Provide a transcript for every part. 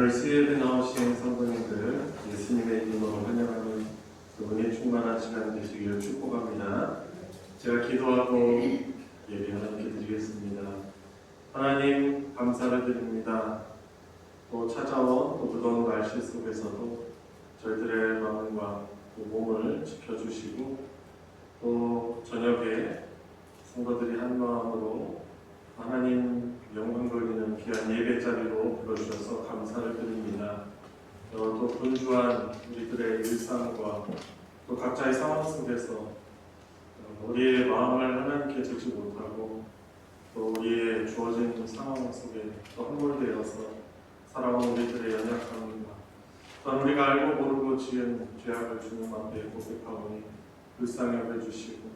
수요일에 나오신 성도님들 예수님의 이름으로 환영하는 그분이 충만한 시간 되시기를 축복합니다. 제가 기도하고 예배 하나님께 드리겠습니다. 하나님 감사를 드립니다. 또 찾아온 또 무더운 날씨 속에서도 저희들의 마음과 또 몸을 지켜주시고 또 저녁에 성도들이 한 마음으로 하나님 영광 돌리는 귀한 예배 자리로 불러주셔서 감사를 드립니다. 또 분주한 우리들의 일상과 또 각자의 상황 속에서 우리의 마음을 하나님께 주지 못하고 또 우리의 주어진 상황 속에 또 함몰되어서 살아온 우리들의 연약함과 또한 우리가 알고 모르고 지은 죄악을 주님 앞에 고백하오니 불쌍히 해주시고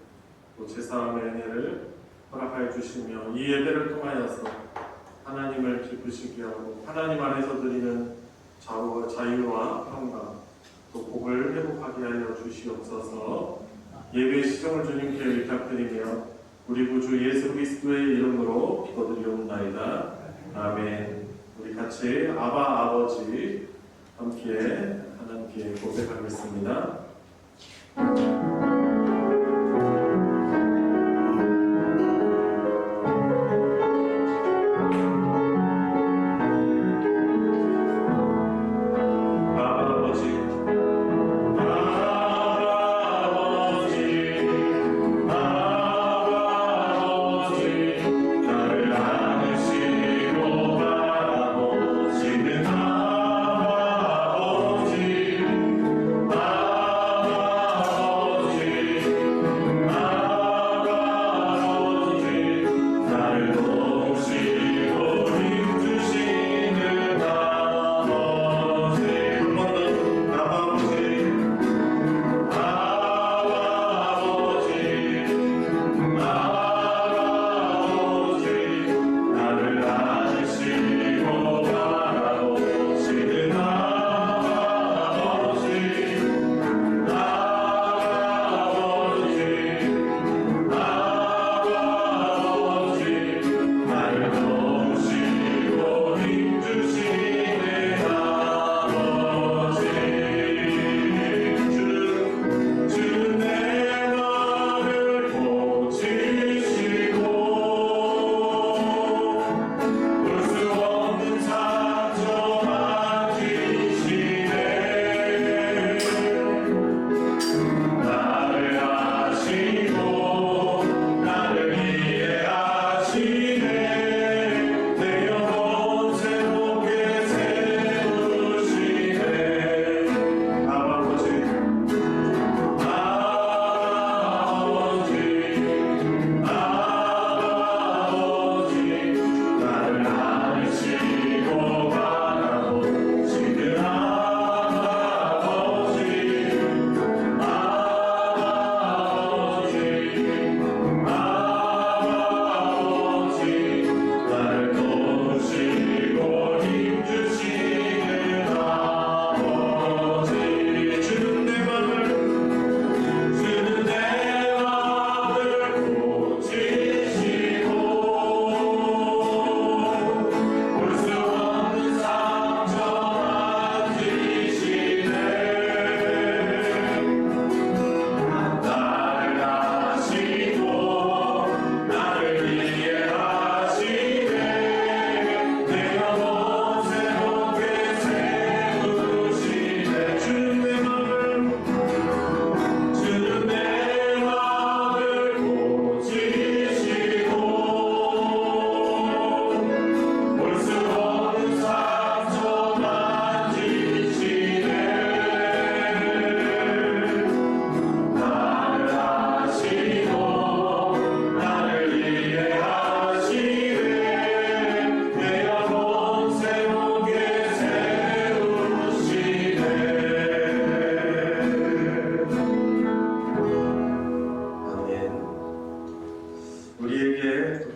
또 제사함의 은혜를 허락하여 주시며 이 예배를 통하여서 하나님을 기쁘시게 하고 하나님 안에서 드리는 자유와 평강 또 복을 회복하게 하여 주시옵소서. 예배의 시정을 주님께 의탁드리며 우리 구주 예수 그리스도의 이름으로 기도드리옵나이다. 아멘. 우리 같이 아바 아버지 함께 하나님께 고백하겠습니다.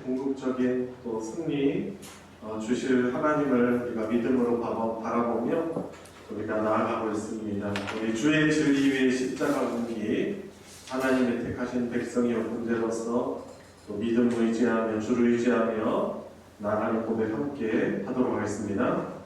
궁극적인 또 승리 주실 하나님을 우리가 믿음으로 바라보며 우리가 나아가고 있습니다. 우리 주의 진리 위에 십자가 운기 하나님의 택하신 백성이요 군대로서 또 믿음 의지하며 주를 의지하며 나아가는 고백 함께 하도록 하겠습니다.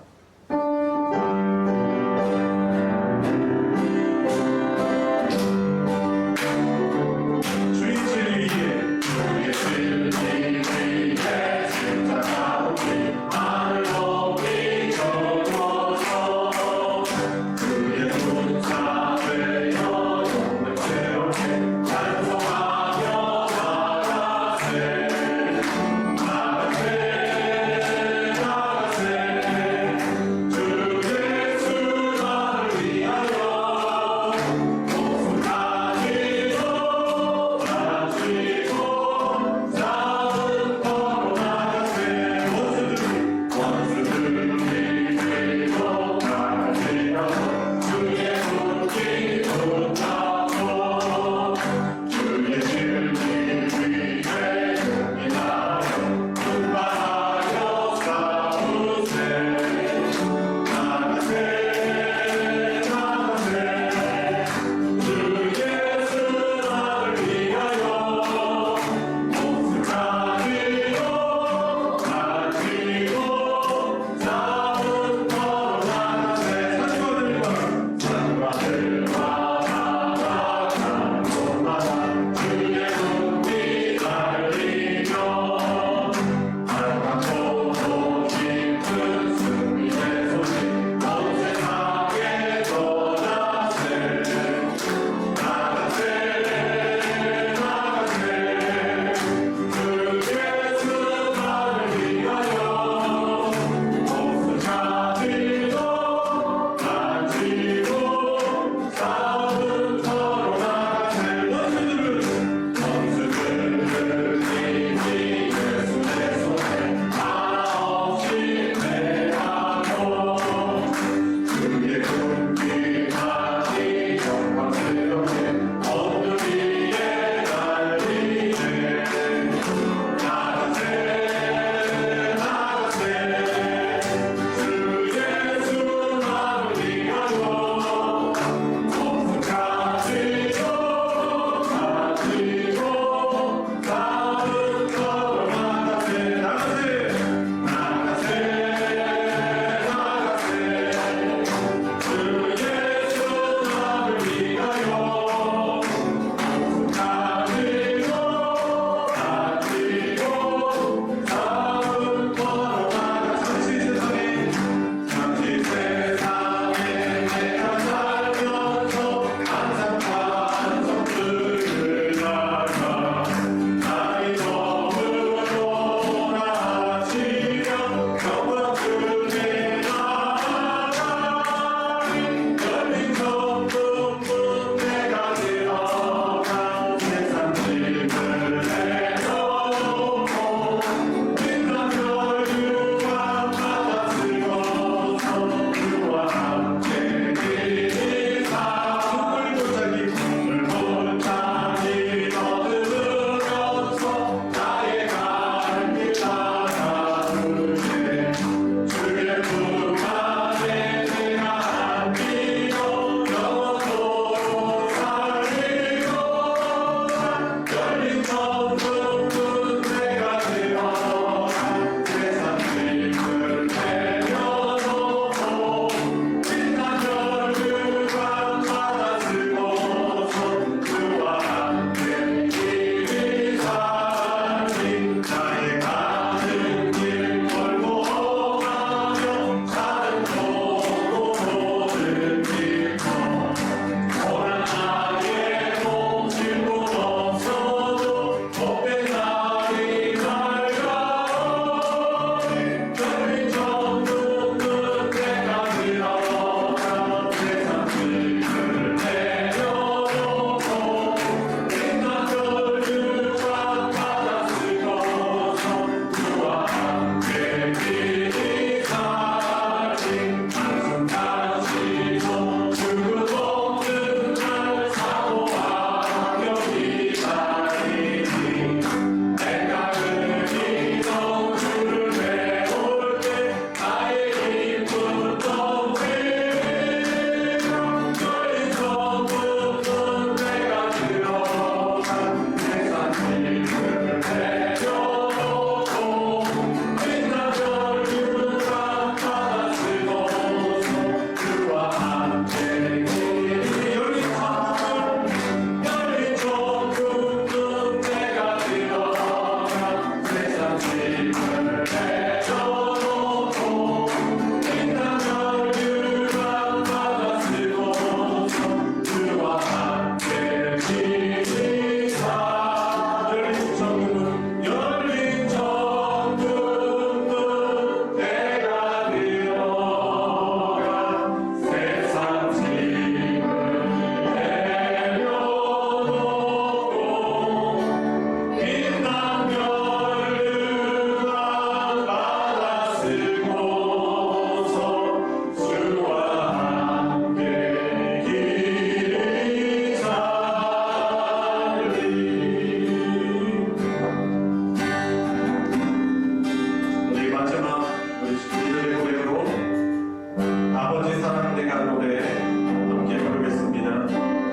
아버지 사랑 내가 노래 함께 부르겠습니다.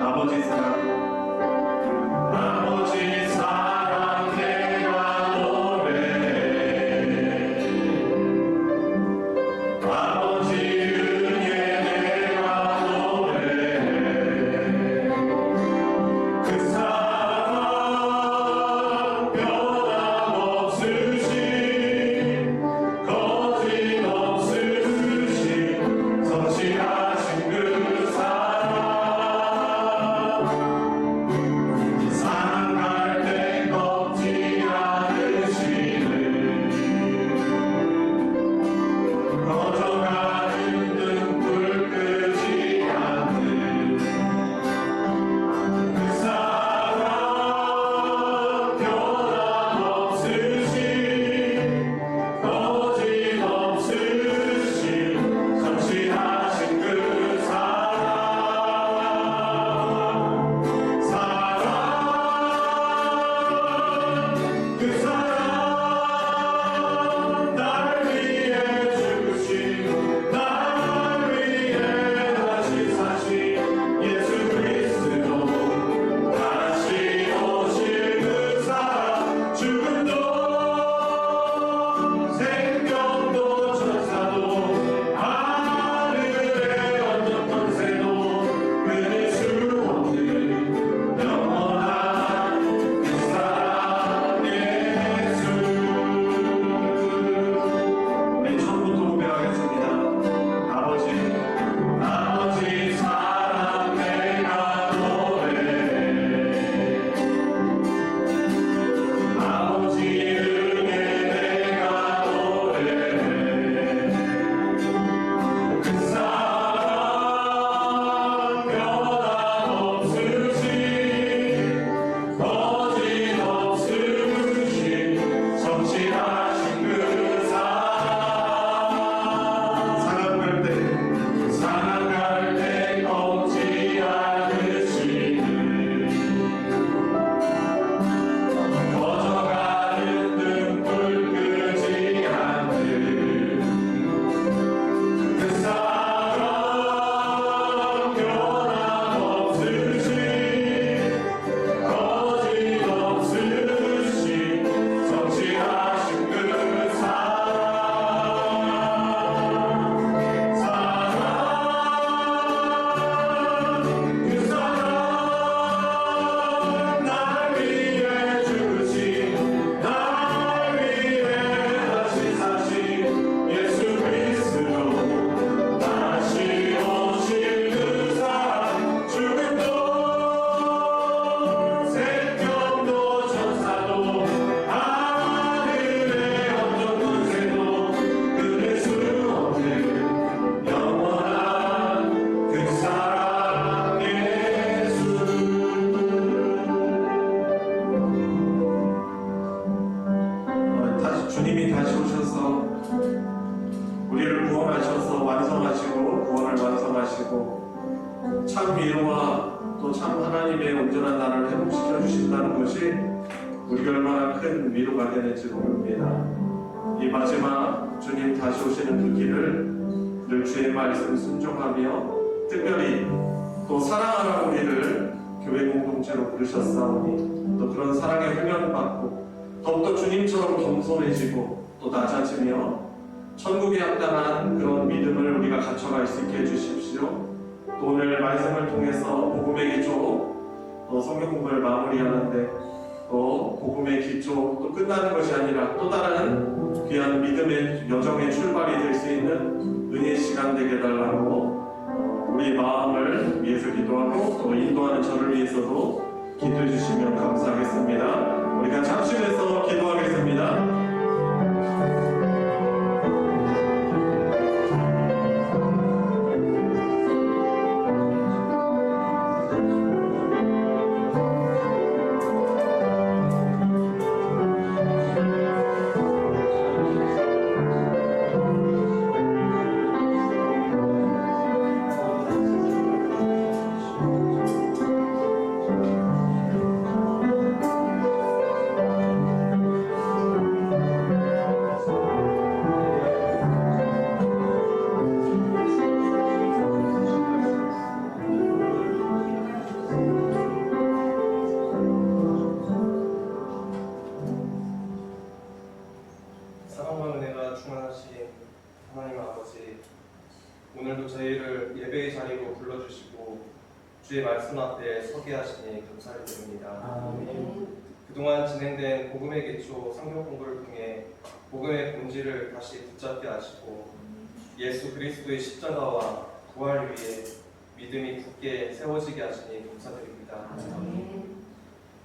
아버지 사랑. 아버지 사랑 내가 노래 아버지 은혜 내가 노래 그 사랑 변함없으신 거짓없으신 성실하신 그 사랑 사랑할 때 꺾지 않으시는 꺼져가는 등불 끄지 않는 그 사랑 변함없으신 거짓없으신 성실하신 그 사랑 그 사랑 날 위해 죽으신 날 위해 다시 사신 예수 그리스도 다시 오실 그 사랑 죽음도 생명도 천사도 하늘의 어떤 권세도 끊을 수 없는 영원한 그 사랑 예수. 우리 처음부터 고백하겠습니다. 아버지 사랑 내가 노래 아버지 은혜 내가 노래 그 사랑 변함없으신 거짓없으신 성실하신 그 사랑할 때 꺾지 않으시는 꺼져가는 등불 끄지 않는 그 사랑 변함없으신 거짓없으신 성실하신 그 사랑 그 사랑 날 위해 죽으신 날 위해 다시 사신 예수 그리스도 다시 오실 그 사랑 죽음도 생명도 천사도 하늘의 어떤 권세도 끊을 수 없는 영원한 그 사랑 예수. 주님이 다시 오셔서 우리를 구원하셔서 완성하시고 구원을 완성하시고 참 위로와 또 참 하나님의 온전한 나라를 회복시켜 주신다는 것이 우리가 얼마나 큰 위로가 되는지 모릅니다. 이 마지막 주님 다시 오시는 그 길을 늘 주의 말씀 순종하며 특별히 또 사랑하라 우리를 교회 공동체로 부르셨사오니 또 그런 사랑에 훈련받고 더욱더 주님처럼 겸손해지고 또 낮아지며 천국에 합당한 그런 믿음을 우리가 갖춰갈 수 있게 해주십시오. 또 오늘 말씀을 통해서 복음의 기초 또 성경 공부를 마무리하는데 또 복음의 기초 또 끝나는 것이 아니라 또 다른 귀한 믿음의 여정의 출발이 될 수 있는 은혜의 시간 되게 해달라고 우리 마음을 위해서 기도하고 또 인도하는 저를 위해서도 기도해 주시면 감사하겠습니다. 우리가 잠시에서 기도하겠습니다. 전능하신 하나님 아버지, 오늘도 저희를 예배의 자리로 불러주시고 주의 말씀 앞에 서게 하시니 감사를 드립니다. 그동안 진행된 복음의 기초 성경 공부를 통해 복음의 본질을 다시 붙잡게 하시고 예수 그리스도의 십자가와 부활 위에 믿음이 굳게 세워지게 하시니 감사드립니다.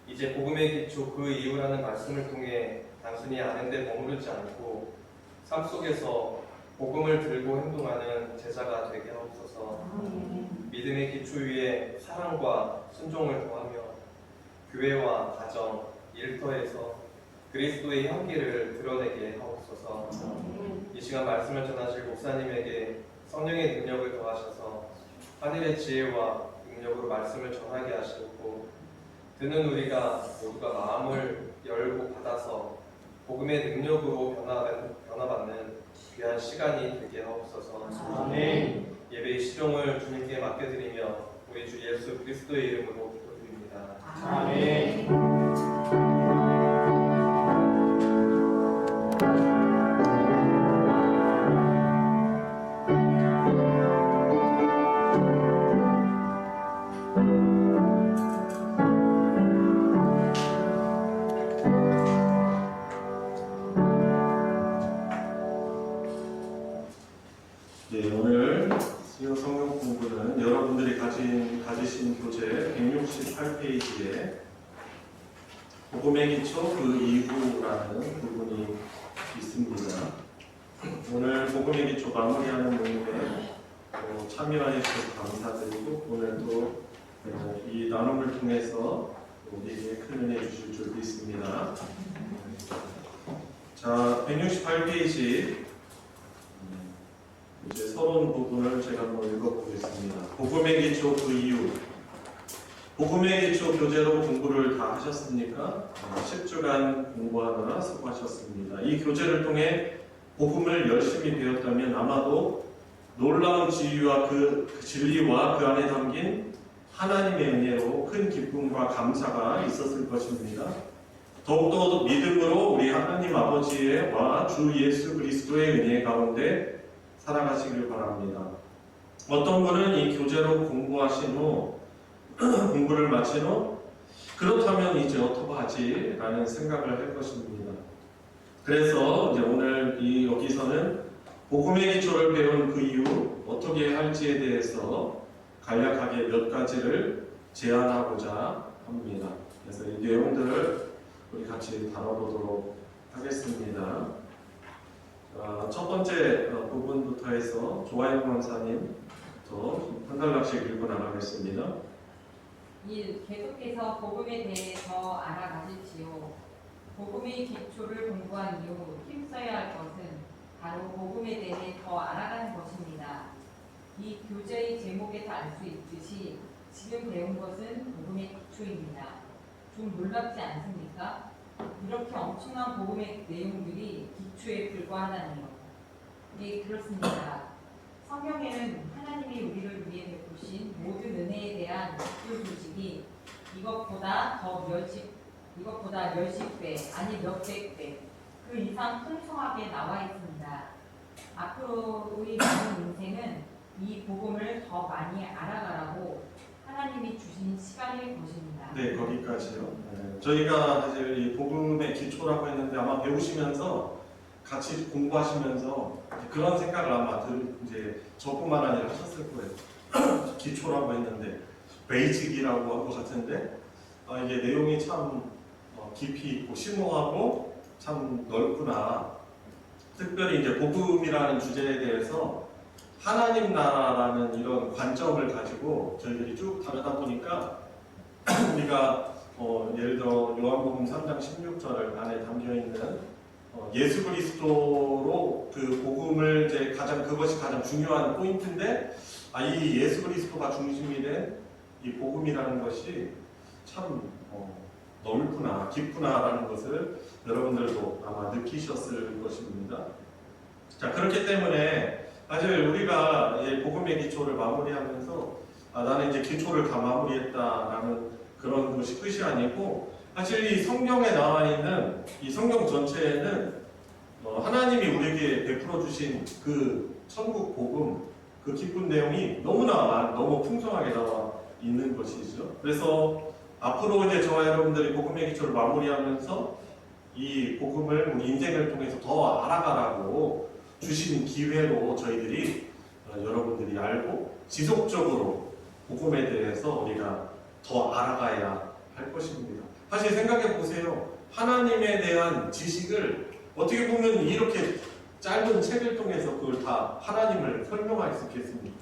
이제 복음의 기초 그 이유라는 말씀을 통해 단순히 아는 데 머무르지 않고 삶 속에서 복음을 들고 행동하는 제자가 되게 하옵소서. 믿음의 기초 위에 사랑과 순종을 더하며 교회와 가정, 일터에서 그리스도의 향기를 드러내게 하옵소서. 이 시간 말씀을 전하실 목사님에게 성령의 능력을 더하셔서 하늘의 지혜와 능력으로 말씀을 전하게 하시고 듣는 우리가 모두가 마음을 열고 받아서 복음의 능력으로 변화받는 귀한 시간이 되게 하옵소서. 예배의 시종을 주님께 맡겨드리며 우리 주 예수 그리스도의 이름으로 기도드립니다. 네, 오늘 수요 성경 공부는 여러분들이 가지신 교재 168페이지에 복음의 기초 그 이후라는 부분이 있습니다. 오늘 복음의 기초 마무리하는 모임에 참여해 주셔서 감사드리고 오늘도 이 나눔을 통해서 우리에게 큰 은혜 주실 줄 믿습니다. 자, 168페이지 이제 서론 부분을 제가 한번 읽어보겠습니다. 복음의 기초 그 이유. 복음의 기초 교재로 공부를 다 하셨습니까? 10주간 공부하느라 수고하셨습니다. 이 교재를 통해 복음을 열심히 배웠다면 아마도 놀라운 진리와 그 진리와 그 안에 담긴 하나님의 은혜로 큰 기쁨과 감사가 있었을 것입니다. 더욱더 믿음으로 우리 하나님 아버지와 주 예수 그리스도의 은혜 가운데 살아가시길 바랍니다. 어떤 분은 이 교재로 공부하신 후 공부를 마친 후 그렇다면 이제 어떡하지? 라는 생각을 할 것입니다. 그래서 이제 오늘 여기서는 복음의 기초를 배운 그 이후 어떻게 할지에 대해서 간략하게 몇 가지를 제안하고자 합니다. 그래서 이 내용들을 우리 같이 다뤄보도록 하겠습니다. 첫 번째 부분부터 해서 조아영 강사님부터 한 달락씩 읽고 나가겠습니다. 계속해서 복음에 대해 더 알아가실지요. 복음의 기초를 공부한 이후 힘써야 할 것은 바로 복음에 대해 더 알아가는 것입니다. 이 교재의 제목에서 알 수 있듯이 지금 배운 것은 복음의 기초입니다. 좀 놀랍지 않습니까? 이렇게 엄청난 복음의 내용들이 기초에 불과하다니요. 네, 그렇습니다. 성경에는 하나님이 우리를 위해 베푸신 모든 은혜에 대한 기초 조직이 이것보다 몇십 배, 아니 몇백 배, 그 이상 풍성하게 나와 있습니다. 앞으로의 남은 인생은 이 복음을 더 많이 알아가라고 하나님이 주신 시간일 것입니다. 네, 거기까지요. 네, 저희가 사실 이 복음의 기초라고 했는데 아마 배우시면서 같이 공부하시면서 그런 생각을 아마 이제 저뿐만 아니라 하셨을 거예요. 기초라고 했는데 베이직이라고 한 것 같은데 이게 내용이 참 깊이 있고 심오하고 참 넓구나. 특별히 이제 복음이라는 주제에 대해서 하나님 나라라는 이런 관점을 가지고 저희들이 쭉 다루다 보니까 우리가 예를 들어 요한복음 3장 16절 안에 담겨있는 예수 그리스도로 그 복음을 이제 그것이 가장 중요한 포인트인데 이 예수 그리스도가 중심이 된 이 복음이라는 것이 참 넓구나 깊구나라는 것을 여러분들도 아마 느끼셨을 것입니다. 자, 그렇기 때문에 사실 우리가 복음의 기초를 마무리하면서 나는 이제 기초를 다 마무리했다라는 그런 것이 끝이 아니고 사실 이 성경에 나와 있는 이 성경 전체에는 하나님이 우리에게 베풀어 주신 그 천국 복음, 그 기쁜 내용이 너무 풍성하게 나와 있는 것이죠. 그래서 앞으로 이제 저와 여러분들이 복음의 기초를 마무리하면서 이 복음을 우리 인생을 통해서 더 알아가라고 주신 기회로 저희들이 여러분들이 알고 지속적으로 복음에 대해서 우리가 더 알아가야 할 것입니다. 사실 생각해 보세요. 하나님에 대한 지식을 어떻게 보면 이렇게 짧은 책을 통해서 그걸 다 하나님을 설명할 수 있겠습니까?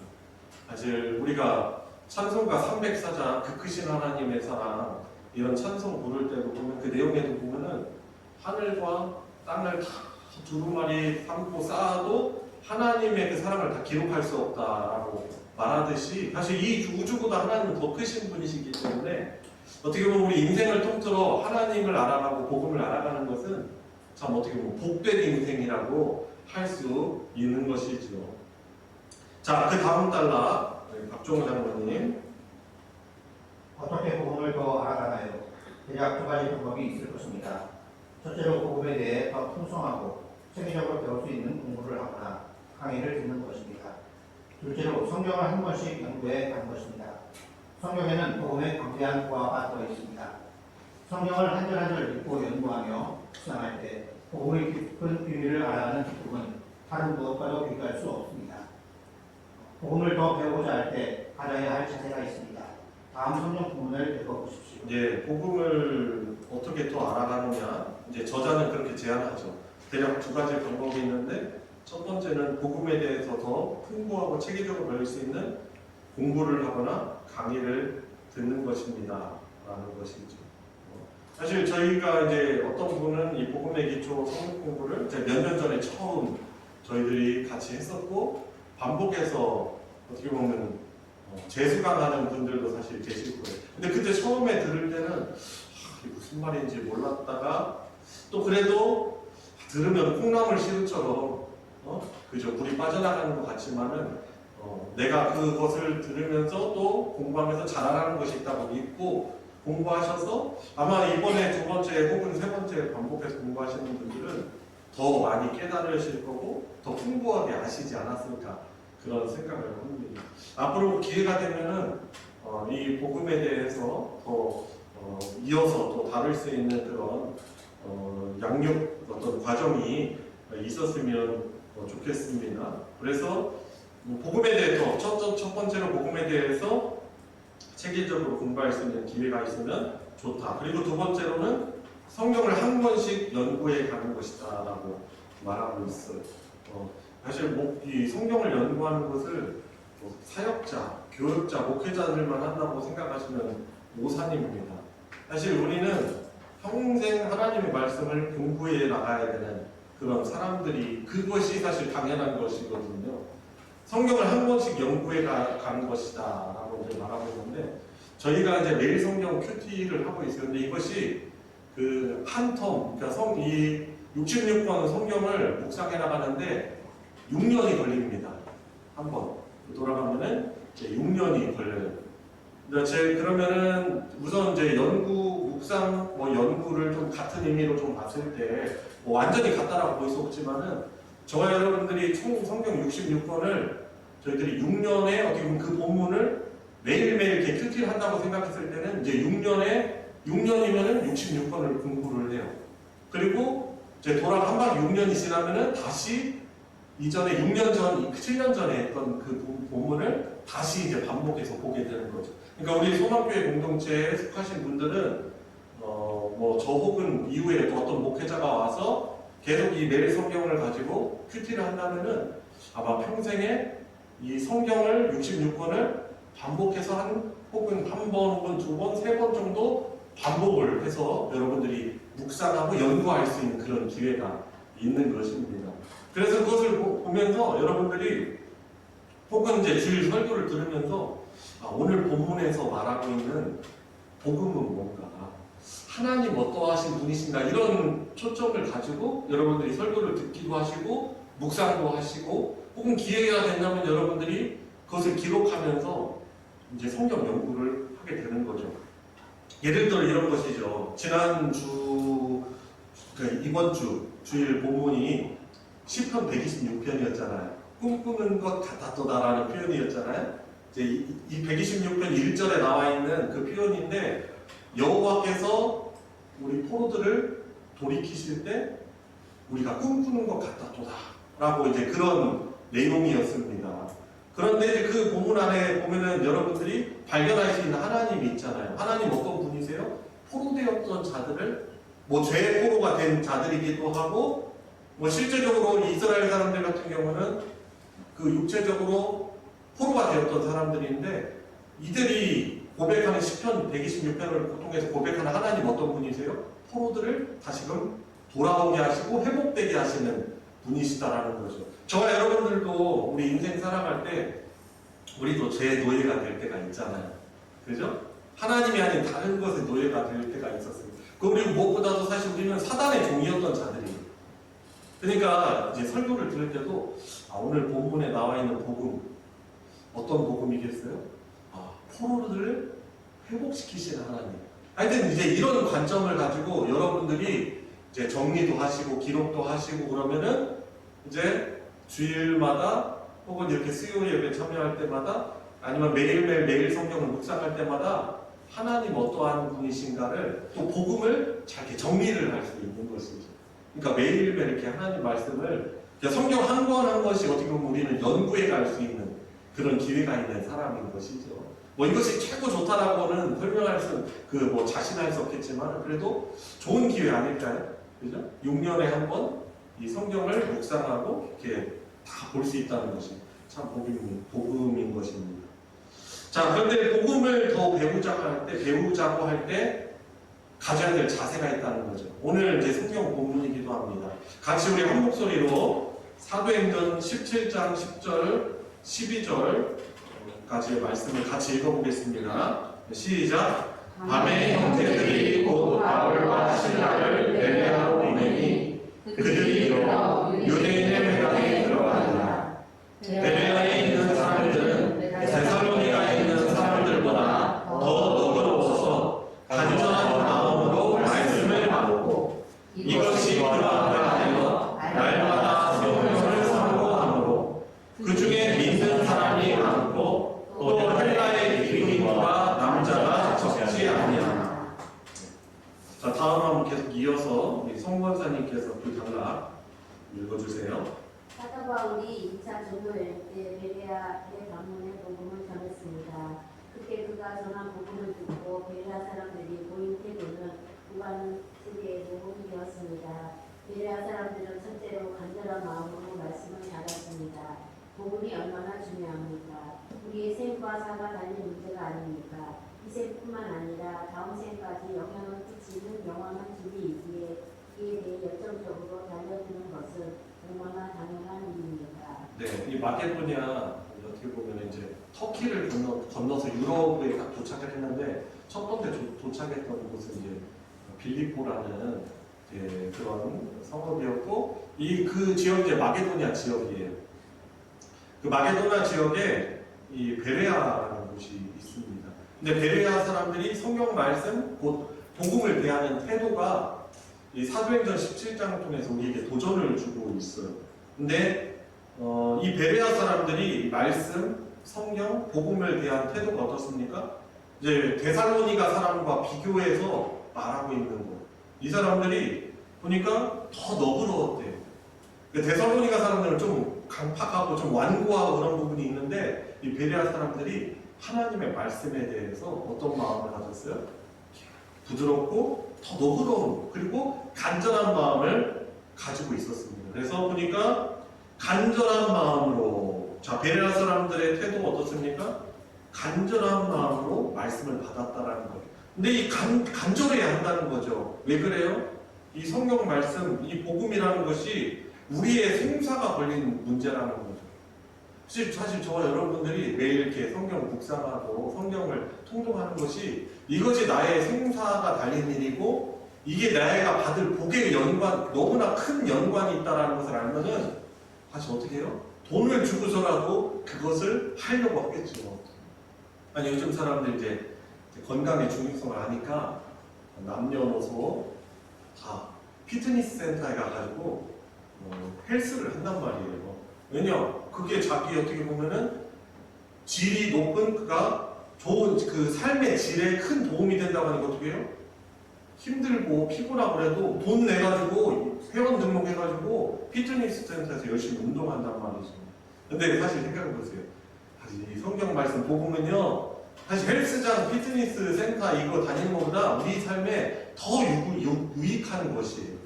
사실 우리가 찬송가 304장 그 크신 하나님의 사랑 이런 찬송 부를 때도 보면 그 내용에도 보면은 하늘과 땅을 다 두루마리 삼고 쌓아도 하나님의 그 사랑을 다 기록할 수 없다라고 말하듯이 사실 이 우주보다 하나님은 더 크신 분이시기 때문에 어떻게 보면 우리 인생을 통틀어 하나님을 알아가고 복음을 알아가는 것은 참 어떻게 보면 복된 인생이라고 할 수 있는 것이죠. 자, 그 다음 달라 박종호 장로님. 어떻게 복음을 더 알아가나요? 대략 두 가지 방법이 있을 것입니다. 첫째로 복음에 대해 더 풍성하고 체계적으로 배울 수 있는 공부를 하거나 강의를 듣는 것입니다. 둘째로 성경을 한 번씩 연구해 가는 것입니다. 성경에는 복음의 광대한 보화가 들어 있습니다. 성경을 한 절 한 절 읽고 연구하며 묵상할 때 복음의 깊은 비밀을 알아가는 기쁨은 다른 무엇과도 비교할 수 없습니다. 복음을 더 배우고자 할 때 가져야 할 자세가 있습니다. 다음 성경 부분을 읽어보십시오. 예, 복음을 어떻게 더 알아가느냐, 이제 저자는 그렇게 제안하죠. 대략 두 가지 방법이 있는데, 첫 번째는 복음에 대해서 더 풍부하고 체계적으로 배울 수 있는 공부를 하거나 강의를 듣는 것입니다. 라는 것이죠. 사실 저희가 이제 어떤 분은 이 복음의 기초 성경 공부를 몇 년 전에 처음 저희들이 같이 했었고, 반복해서 어떻게 보면 재수강하는 분들도 사실 계실 거예요. 근데 그때 처음에 들을 때는 이게 무슨 말인지 몰랐다가 또 그래도 들으면 콩나물 시루처럼 그저 물이 빠져나가는 것 같지만은 내가 그것을 들으면서 또 공부하면서 자라나는 것이 있다고 믿고 공부하셔서 아마 이번에 두 번째 혹은 세 번째 반복해서 공부하시는 분들은 더 많이 깨달으실 거고 더 풍부하게 아시지 않았을까 그런 생각을 합니다. 앞으로 기회가 되면은 이 복음에 대해서 더 이어서 또 다룰 수 있는 그런 양육 어떤 과정이 있었으면 좋겠습니다. 그래서 복음에 대해서 첫 번째로 복음에 대해서 체계적으로 공부할 수 있는 기회가 있으면 좋다. 그리고 두 번째로는 성경을 한 번씩 연구해 가는 것이다라고 말하고 있어요. 사실 이 성경을 연구하는 것을 사역자, 교육자, 목회자들만 한다고 생각하시면 오산입니다. 사실 우리는 평생 하나님의 말씀을 공부해 나가야 되는 그런 사람들이 그것이 사실 당연한 것이거든요. 성경을 한 번씩 연구해 가는 것이다 라고 이제 말하고 있는데 저희가 이제 매일 성경 큐티를 하고 있어요. 근데 이것이 그 한 텀, 그러니까 이 66권 성경을 묵상해 나가는데 6년이 걸립니다. 한 번 돌아가면은 이제 6년이 걸려요. 그러면은 우선 이제 묵상 연구를 좀 같은 의미로 좀 봤을 때 완전히 같다라고 볼 수 없지만은 저와 여러분들이 총 성경 66권을 저희들이 6년에 어떻게 보면 그 본문을 매일매일 이렇게 큐티를 한다고 생각했을 때는 이제 6년이면은 66권을 공부를 해요. 그리고 이제 한 방 6년이 지나면은 다시 이전에 7년 전에 했던 그 본문을 다시 이제 반복해서 보게 되는 거죠. 그러니까 우리 소망교회 공동체에 속하신 분들은 저 혹은 이후에 또 어떤 목회자가 와서 계속 이 매일 성경을 가지고 큐티를 한다면은 아마 평생에 이 성경을 66권을 반복해서 혹은 한 번, 혹은 두 번, 세 번 정도 반복을 해서 여러분들이 묵상하고 연구할 수 있는 그런 기회가 있는 것입니다. 그래서 그것을 보면서 여러분들이 혹은 이제 주일 설교를 들으면서 오늘 본문에서 말하고 있는 복음은 뭔가, 하나님 어떠하신 분이신가 이런 초점을 가지고 여러분들이 설교를 듣기도 하시고 묵상도 하시고 혹은 기회가 된다면 여러분들이 그것을 기록하면서 이제 성경 연구를 하게 되는 거죠. 예를 들어 이런 것이죠. 지난주 그러니까 이번 주 주일 본문이 시편 126편이었잖아요. 꿈꾸는 것 같았도다라는 표현이었잖아요. 이제 이 126편 1절에 나와 있는 그 표현인데 여호와께서 우리 포로들을 돌이키실 때 우리가 꿈꾸는 것 같았도다라고 이제 그런 내용이었습니다. 그런데 이제 그 본문 안에 보면은 여러분들이 발견할 수 있는 하나님이 있잖아요. 하나님 어떤 분이세요? 포로되었던 자들을 뭐 죄의 포로가 된 자들이기도 하고 뭐 실제적으로 이스라엘 사람들 같은 경우는 그 육체적으로 포로가 되었던 사람들인데 이들이 고백하는 시편 126편을 통해서 고백하는 하나님 어떤 분이세요? 포로들을 다시금 돌아오게 하시고 회복되게 하시는 분이시다라는 거죠. 저와 여러분들도 우리 인생 살아갈 때 우리도 죄의 노예가 될 때가 있잖아요. 그죠? 하나님이 아닌 다른 것의 노예가 될 때가 있었습니다. 그리고 무엇보다도 사실 우리는 사단의 종이었던 자들이에요. 그러니까 이제 설교를 들을 때도 오늘 본문에 나와 있는 복음 어떤 복음이겠어요? 포로들을 회복시키시는 하나님. 하여튼 이제 이런 관점을 가지고 여러분들이 이제 정리도 하시고 기록도 하시고 그러면은 이제 주일마다 혹은 이렇게 수요 예배 참여할 때마다 아니면 매일 성경을 묵상할 때마다 하나님 어떠한 분이신가를 또 복음을 잘 이렇게 정리를 할 수 있는 것이죠. 그러니까 매일매일 이렇게 하나님 말씀을 성경 한 권 한 권씩 어떻게 보면 우리는 연구해 갈 수 있는 그런 기회가 있는 사람인 것이죠. 뭐 이것이 최고 좋다라고는 설명할 수, 뭐 자신할 수 없겠지만 그래도 좋은 기회 아닐까요? 그죠? 6년에 한 번 이 성경을 묵상하고 이렇게 다 볼 수 있다는 것이 참 복음인 것입니다. 자, 그런데 복음을 더 배우자고 할 때 가져야 될 자세가 있다는 거죠. 오늘 이제 성경 본문이기도 합니다. 같이 우리 한 목소리로 사도행전 17장 10절, 12절까지의 말씀을 같이 읽어보겠습니다. 시작! 밤에 형제들이 곧 바울과 실라를 베레아로 보내니 그들이 일어 유대인의 회당에 들어가니라. 베레아에 있는 사람들은 데살로니가에 있는 사람들보다 더 너그러워서 간절한 마음으로 말씀을 받고 이것이 그러함을 하여 날마다 성령을 사모함으로 그 중에 믿는 사람이 많고 또 헬라의 기린과 남자가 적지 아니하나. 자, 다음 한번 계속 이어서 우리 성권사님께서 그 단락 읽어주세요. 사도 바울이 2차 전도여행 때 베레아에 방문해 복음을 전했습니다. 그때 그가 전한 복음을 듣고 베레아 사람들이 보인 태도는 구가는 세계에도 옮겨왔습니다. 베레아 사람들은 첫째로 간절한 마음으로 말씀을 받았습니다. 복음이 얼마나 중요합니까? 우리의 생과 사가 달린 문제가 아닙니까? 이 생뿐만 아니라 다음 생까지 영향을 끼치는 영원한 진리이기에 이에 대해 열정적으로 달려드는 것은 얼마나 당연한 일입니까? 네, 이 마케도니아 어떻게 보면 이제 터키를 건너서 유럽에 도착을 했는데 첫 번째 도착했던 곳은 이제 빌립보라는 그런 성읍이었고 그 지역이 이제 마게도니아 지역이에요. 그 마게도니아 지역에 이 베레아라는 곳이 있습니다. 근데 베레아 사람들이 성경 말씀 곧 복음을 대하는 태도가 이 사도행전 17장을 통해서 우리에게 도전을 주고 있어요. 근데 이 베레아 사람들이 말씀, 성경, 복음을 대한 태도가 어떻습니까? 이제 데살로니가 사람과 비교해서 말하고 있는 거. 이 사람들이 보니까 더 너그러웠대요. 데살로니가 사람들은 좀 강팍하고 좀 완고하고 그런 부분이 있는데 이 베레아 사람들이 하나님의 말씀에 대해서 어떤 마음을 가졌어요? 부드럽고 더 너그러운 그리고 간절한 마음을 가지고 있었습니다. 그래서 보니까 간절한 마음으로 베레아 사람들의 태도가 어떻습니까? 간절한 마음으로 말씀을 받았다라는 거예요. 근데 이 간절해야 한다는 거죠. 왜 그래요? 이 성경 말씀, 이 복음이라는 것이 우리의 생사가 걸린 문제라는 거죠. 사실 저와 여러분들이 매일 이렇게 성경 묵상하고 성경을 통독하는 것이 이것이 나의 생사가 달린 일이고 이게 내가 받을 복의 연관, 너무나 큰 연관이 있다는 것을 알면은 다시 어떻게 해요? 돈을 주고서라도 그것을 하려고 하겠죠. 아니 요즘 사람들 이제 건강의 중요성을 아니까 남녀노소 다 피트니스 센터에 가가지고 헬스를 한단 말이에요. 왜냐? 그게 자기 어떻게 보면은 질이 높은 그가 좋은 그 삶의 질에 큰 도움이 된다고 하는 거 어떻게 해요? 힘들고 피곤하고 그래도 돈 내가지고 회원 등록해가지고 피트니스 센터에서 열심히 운동한단 말이죠. 근데 사실 생각해보세요. 사실 이 성경 말씀 복음은요, 사실 헬스장, 피트니스 센터 이거 다니는 것보다 우리 삶에 더 유익한 것이에요.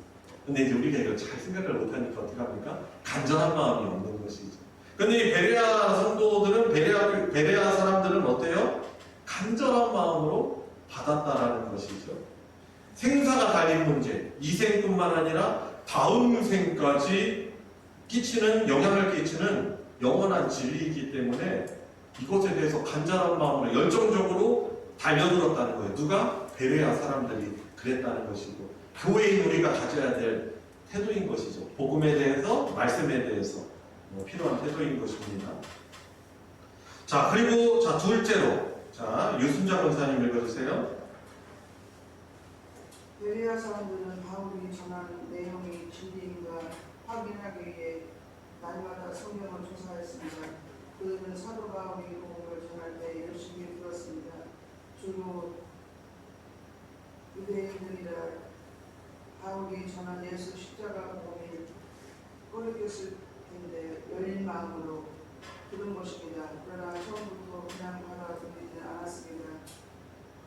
근데 이제 우리가 이걸 잘 생각을 못하니까 어떻게 합니까? 간절한 마음이 없는 것이죠. 근데 이 베레아 성도들은, 베레아 사람들은 어때요? 간절한 마음으로 받았다라는 것이죠. 생사가 달린 문제, 이 생뿐만 아니라 다음 생까지 영향을 끼치는 영원한 진리이기 때문에 이것에 대해서 간절한 마음으로 열정적으로 달려들었다는 거예요. 누가? 베레아 사람들이 그랬다는 것이고, 교회인 우리가 가져야 될 태도인 것이죠. 복음에 대해서, 말씀에 대해서 필요한 태도인 것입니다. 자, 그리고 둘째로, 유순자 권사님 읽어주세요. 베레아 사람들은 바울이 전하는 내용이 진리인가 확인하기 위해 날마다 성경을 조사했습니다. 그들은 사도 바울이 복음을 전할 때 열심히 들었습니다. 주로 유대인들이라 바울이 전한 예수 십자가 복음이 꺼리겼을 텐데 열린 마음으로 들은 것입니다. 그러나 처음부터 그냥 받아들이지 않았습니다.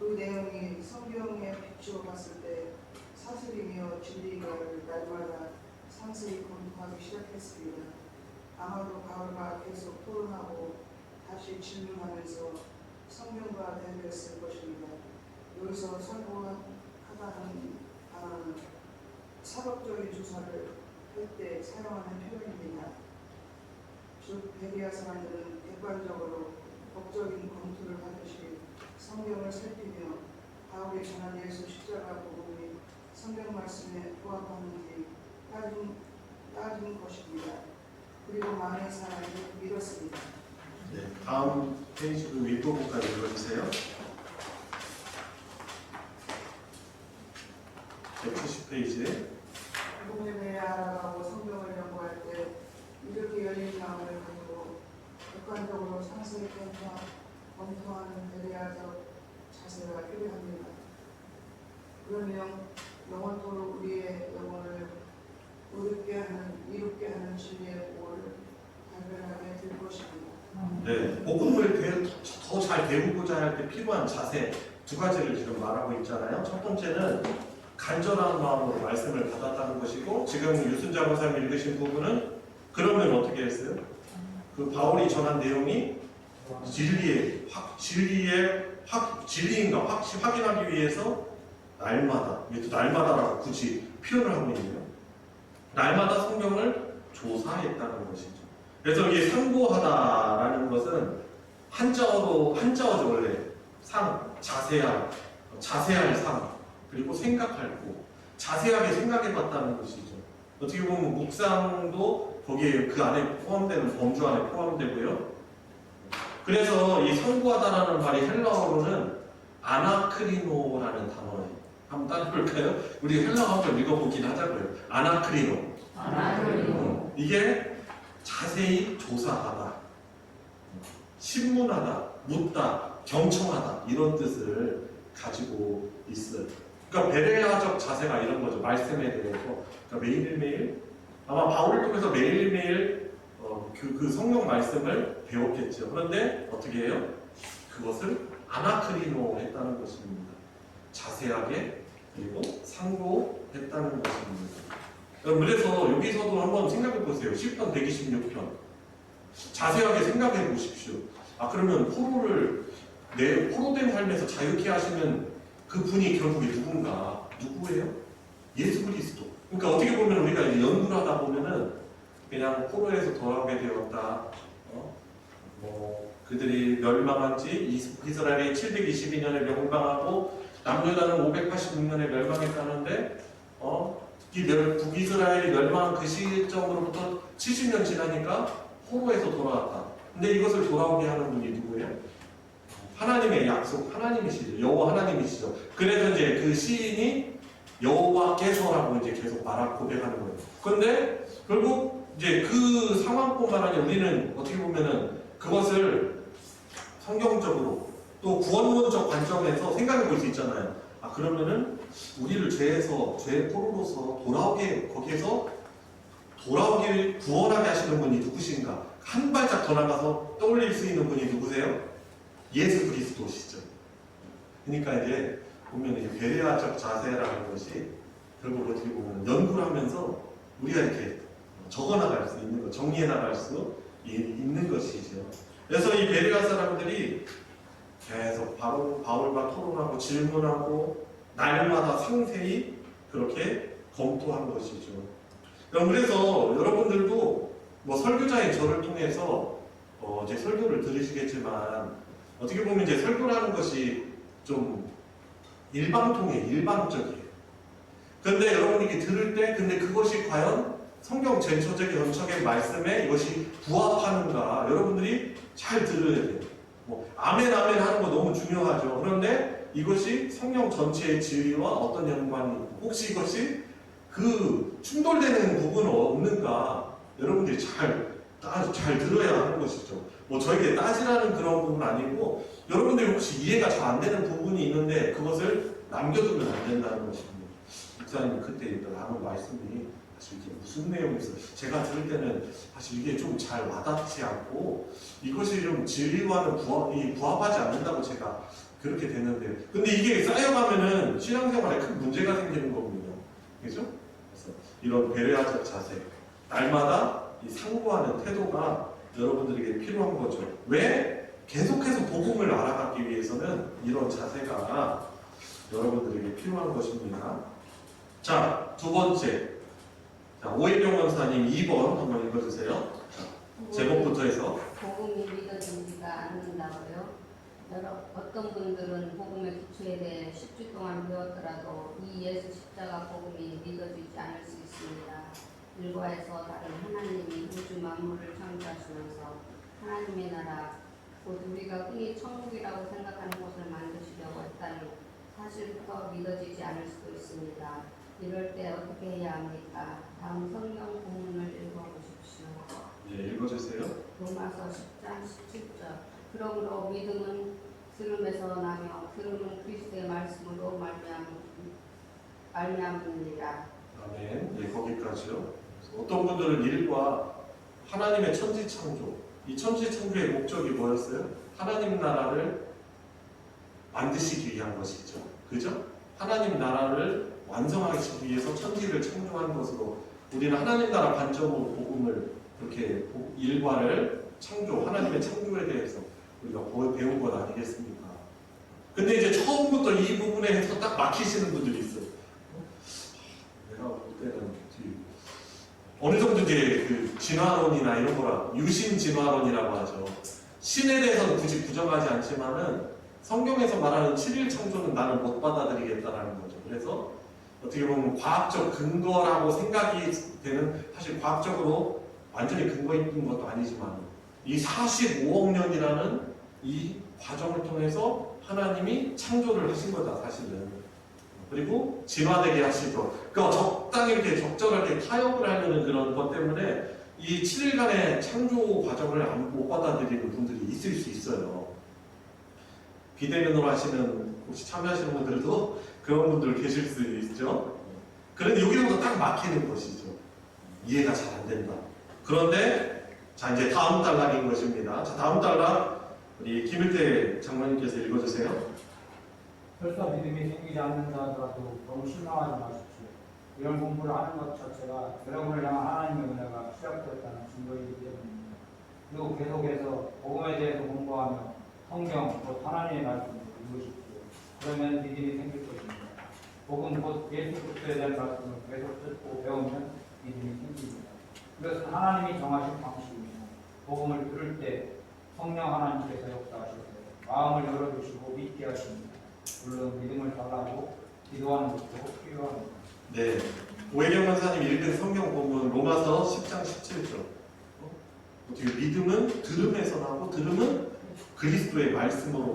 그 내용이 성경에 비추어 봤을 때 사실이며 진리인가를 날마다 상세히 검토하기 시작했습니다. 아마도 바울과 계속 토론하고 다시 질문하면서 성경과 대비했을 것입니다. 여기서 사고하다는 단어는 사법적인 조사를 할 때 사용하는 표현입니다. 즉 베레아 사람들은 객관적으로 법적인 검토를 하듯이 성경을 살피며 바울이 전한 예수 십자가 복음이 성경 말씀에 부합하는지 따진 것입니다. 그리고 많은 사람이 믿었습니다. 네, 다음 페이지로 윗부분까지 읽어주세요. 170페이지에 복음에 대해 알아가고 성경을 연구할 때 이렇게 열린 마음을 가지고 객관적으로 상세히 검토하는 베레아적 자세가 필요합니다. 그러면 영원토록 우리의 영혼을 이롭게 하는 진리의 복을 발견하게 될 것입니다. 네, 복음을 더 잘 배우고자 할 때 필요한 자세 두 가지를 지금 말하고 있잖아요. 첫 번째는 간절한 마음으로 말씀을 받았다는 것이고, 지금 유순자 권사님 읽으신 부분은 그러면 어떻게 했어요? 그 바울이 전한 내용이 진리인가 확인하기 위해서 날마다, 이게 또 날마다라고 굳이 표현을 하고 있네요. 날마다 성경을 조사했다는 것이죠. 그래서 이게 상고하다라는 것은 한자어죠. 원래 자세할 상, 그리고 생각할 고, 자세하게 생각해봤다는 것이죠. 어떻게 보면 묵상도 거기에 그 안에 포함되는 범주 안에 포함되고요. 그래서 이 상고하다라는 말이 헬라어로는 아나크리노라는 단어예요. 한번 따라볼까요? 우리 헬라어 한번 읽어보긴 하자고요. 아나크리노. 이게 자세히 조사하다, 신문하다, 묻다, 경청하다 이런 뜻을 가지고 있어요. 그러니까 베레아적 자세가 이런 거죠. 말씀에 대해서. 그러니까 매일매일 아마 바울을 통해서 매일매일 그 성경 말씀을 배웠겠죠. 그런데 어떻게 해요? 그것을 아나크리노 했다는 것입니다. 자세하게 그리고 상고했다는 것입니다. 그래서 여기서도 한번 생각해 보세요. 10편 126편 자세하게 생각해 보십시오. 그러면 포로된 삶에서 자유케 하시는 그 분이 결국에 누구예요? 예수 그리스도. 그러니까 어떻게 보면 우리가 이제 연구를 하다 보면은 그냥 포로에서 돌아오게 되었다. 그들이 멸망한 지 이스라엘이 722년에 멸망하고 남유다는 586년에 멸망했다는데 북이스라엘이 멸망한 그 시점으로부터 70년 지나니까 포로에서 돌아왔다. 근데 이것을 돌아오게 하는 분이 누구예요? 하나님의 약속, 하나님이시죠. 여호와 하나님이시죠. 그래서 이제 그 시인이 여호와께서라고 이제 계속 고백하는 거예요. 그런데 결국 이제 그 상황뿐만 아니라 우리는 어떻게 보면은 그것을 성경적으로 또 구원론적 관점에서 생각해 볼 수 있잖아요. 아, 그러면은 우리를 죄의 포로로서 거기에서 돌아오길 구원하게 하시는 분이 누구신가? 한 발짝 더 나가서 떠올릴 수 있는 분이 누구세요? 예수 그리스도시죠. 그러니까 이제 보면 이제 베레아적 자세라는 것이 결국 어떻게 보면 연구를 하면서 우리가 이렇게 적어나갈 수 있는 것, 정리해 나갈 수 있는 것이죠. 그래서 이 베레아 사람들이 계속 바울과 토론하고 질문하고 날마다 상세히 그렇게 검토한 것이죠. 그래서 여러분들도 뭐 설교자인 저를 통해서 이제 설교를 들으시겠지만 어떻게 보면 이제 설교라는 것이 좀 일방적이에요. 그런데 여러분이 이렇게 들을 때 근데 그것이 과연 성경 전체적인 연척의 말씀에 이것이 부합하는가 여러분들이 잘 들어야 돼요. 뭐 아멘 하는 거 너무 중요하죠. 그런데 이것이 성경 전체의 진리와 어떤 연관이 있고 혹시 이것이 그 충돌되는 부분은 없는가 여러분들이 잘 들어야 하는 것이죠. 뭐 저에게 따지라는 그런 부분은 아니고 여러분들이 혹시 이해가 잘 안 되는 부분이 있는데 그것을 남겨두면 안 된다는 것입니다. 목사님이 그때 나눈 말씀이 사실 이게 무슨 내용이었어요? 제가 들을 때는 사실 이게 좀 잘 와닿지 않고 이것이 좀 진리와는 부합하지 않는다고 제가 그렇게 됐는데 근데 이게 쌓여가면은 신앙생활에 큰 문제가 생기는 거거든요. 그죠? 그래서 이런 배려하적 자세 날마다 이 상고하는 태도가 여러분들에게 필요한 거죠. 왜? 계속해서 복음을 알아가기 위해서는 이런 자세가 여러분들에게 필요한 것입니다. 자, 두 번째. 자, 오해경 원사님 2번 한번 읽어주세요. 자, 제목부터 해서. 복음이 믿어지지가 않는다고요? 어떤 분들은 복음의 기초에 대해 10주 동안 배웠더라도 이 예수 십자가 복음이 믿어지지 않을 수 있습니다. 일과에서 다른 하나님이 우주 만물을 창조하시면서 하나님의 나라, 곧 우리가 흔히 천국이라고 생각하는 곳을 만드시려고 했다니 사실부터 믿어지지 않을 수도 있습니다. 이럴 때 어떻게 해야 합니까? 다음 성경 본문을 읽어보십시오. 네, 읽어주세요. 로마서 10장 17절. 그러므로 믿음은 들음에서 나며 들음은 그리스도의 말씀으로 말미암으니라. 아멘. 네, 거기까지요. 어떤 분들은 일과 하나님의 천지창조, 이 천지창조의 목적이 뭐였어요? 하나님 나라를 만드시기 위한 것이죠. 그죠? 하나님 나라를 완성하시기 위해서 천지를 창조한 것으로 우리는 하나님 나라 관점으로 복음을 그렇게 일과를 하나님의 창조에 대해서 우리가 배운 것 아니겠습니까? 근데 이제 처음부터 이 부분에서 딱 막히시는 분들이 있어요. 내가 볼 때는 어느 정도 이제 그 진화론이나 이런 거라 유신 진화론이라고 하죠. 신에 대해서는 굳이 부정하지 않지만은 성경에서 말하는 7일 창조는 나는 못 받아들이겠다라는 거죠. 그래서 어떻게 보면 과학적 근거라고 생각이 되는 사실 과학적으로 완전히 근거 있는 것도 아니지만 이 45억 년이라는 이 과정을 통해서 하나님이 창조를 하신 거다 사실은. 그리고 진화되게 하시고 그러니까 적당히 이렇게 적절하게 타협을 하려는 그런 것 때문에 이 7일간의 창조 과정을 못 받아들이는 분들이 있을 수 있어요. 비대면으로 하시는 혹시 참여하시는 분들도 그런 분들 계실 수 있죠. 그런데 여기서부터 딱 막히는 것이죠. 이해가 잘 안 된다. 그런데 자 이제 다음 단락인 것입니다. 자 다음 단락 우리 김일태 장로님께서 읽어주세요. 벌써 믿음이 생기지 않는다 하더라도 너무 실망하지 마십시오. 이런 공부를 하는 것 자체가 여러분을 향한 하나님의 은혜가 시작되었다는 증거이기 때문입니다. 그리고 계속해서 복음에 대해서 공부하며 성경, 곧 하나님의 말씀을 읽으십시오. 그러면 믿음이 생길 것입니다. 복음 곧 예수 그리스도에 대한 말씀을 계속 듣고 배우면 믿음이 생깁니다. 이것은 하나님이 정하신 방식입니다. 복음을 들을 때 성령 하나님께서 역사하셔서 마음을 열어주시고 믿게 하십니다. 물론 믿음을 달라고 기도하는 것도 필요합니다. 네, 오해경 권사님 읽은 성경 본문 로마서 10장 17절. 어떻게 믿음은 들음에서 나고 들음은 그리스도의 말씀으로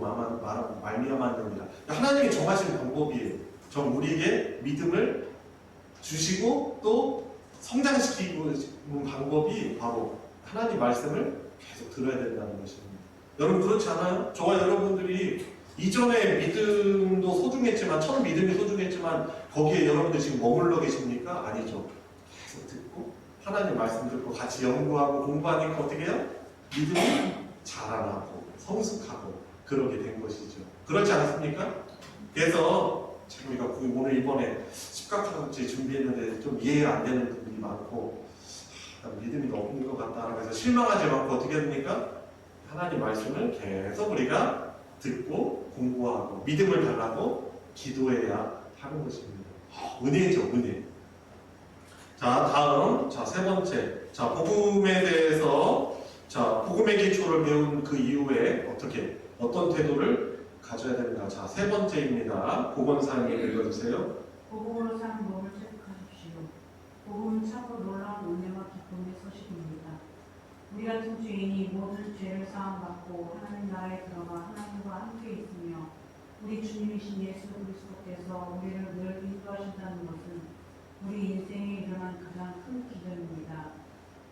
말미암았느니라. 하나님이 정하신 방법이에요. 전 우리에게 믿음을 주시고 또 성장시키는 방법이 바로 하나님 말씀을 계속 들어야 된다는 것입니다. 여러분 그렇지 않아요? 저와 여러분들이 이전에 믿음도 소중했지만 첫 믿음이 소중했지만 거기에 여러분들 지금 머물러 계십니까? 아니죠. 계속 듣고 하나님 말씀 듣고 같이 연구하고 공부하니까 어떻게 해요? 믿음이 자라나고 성숙하고 그러게 된 것이죠. 그렇지 않습니까? 그래서 우리가 오늘 이번에 십각학제 준비했는데 좀 이해가 안 되는 부분이 많고 믿음이 없는 것 같다. 그래서 실망하지 않고 어떻게 됩니까? 하나님 말씀을 계속 우리가 듣고 공부하고 믿음을 달라고 기도해야 하는 것입니다. 은혜죠, 은혜. 자, 다음, 세 번째. 복음에 대해서, 복음의 기초를 배운 그 이후에 어떤 태도를 가져야 되는가. 세 번째입니다. 고건사님 읽어주세요. 복음으로 사는 법을 체득하십시오. 복음은 참으로 놀라운 은혜와 기쁨의 소식입니다. 우리 같은 죄인이 모든 죄를 사함받고 하나님 나라에 들어가 하나님과 함께 있으며 우리 주님이신 예수 그리스도께서 우리를 늘 인도하신다는 것은 우리 인생에 일어난 가장 큰 기적입니다.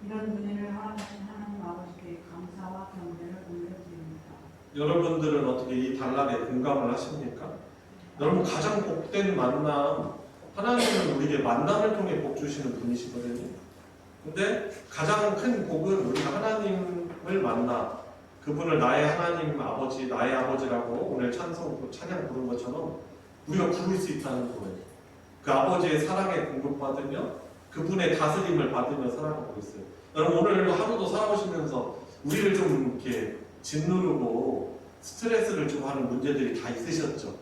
이런 은혜를 허락하신 하나님 아버지께 감사와 경배를 올려드립니다. 여러분들은 어떻게 이 단락에 공감을 하십니까? 여러분 가장 복된 만남, 하나님은 우리에게 만남을 통해 복 주시는 분이시거든요. 근데 가장 큰 복은 우리가 하나님을 만나 그분을 나의 하나님 아버지, 나의 아버지라고 오늘 찬양 부른 것처럼 우리가 부를 수 있다는 거예요. 그 아버지의 사랑에 공급받으며 그분의 다스림을 받으며 살아가고 있어요. 여러분 오늘도 하루도 살아오시면서 우리를 좀 이렇게 짓누르고 스트레스를 좀 하는 문제들이 다 있으셨죠.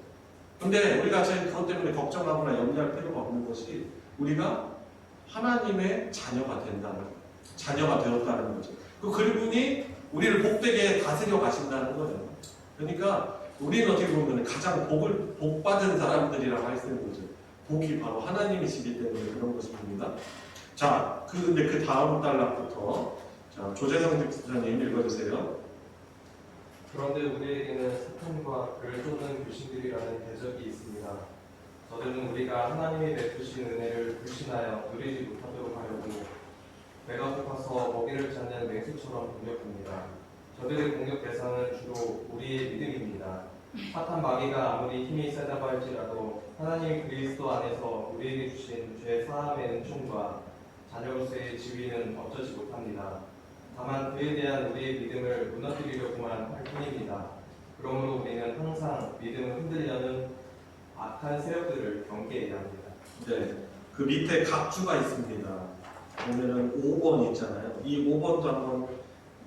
근데 우리가 그것 때문에 걱정하거나 염려할 필요가 없는 것이 우리가 하나님의 자녀가 된다는 거예요. 자녀가 되었다는 거죠. 그분이 우리를 복되게 다스려 가신다는 거예요. 그러니까 우리는 어떻게 보면 가장 복 받은 사람들이라고 할 수 있는 거죠. 복이 바로 하나님이시기 때문에 그런 것입니다. 근데 그 다음 단락부터 조재성 집사님 읽어주세요. 그런데 우리에게는 사탄과 별 쫓는 귀신들이라는 대적이 있습니다. 저들은 우리가 하나님이 베푸신 은혜를 불신하여 누리지 못하도록 하려고 배가 고파서 먹이를 찾는 맹수처럼 공격합니다. 저들의 공격 대상은 주로 우리의 믿음입니다. 사탄 마귀가 아무리 힘이 세다고 할지라도 하나님 그리스도 안에서 우리에게 주신 죄 사함의 은총과 자녀로서의 지위는 어쩌지 못합니다. 다만 그에 대한 우리의 믿음을 무너뜨리려고만 할 뿐입니다. 그러므로 우리는 항상 믿음을 흔들려는 악한 세력들을 경계해야 합니다. 네, 그 밑에 각주가 있습니다. 보면은 5번 있잖아요. 이 5번도 한번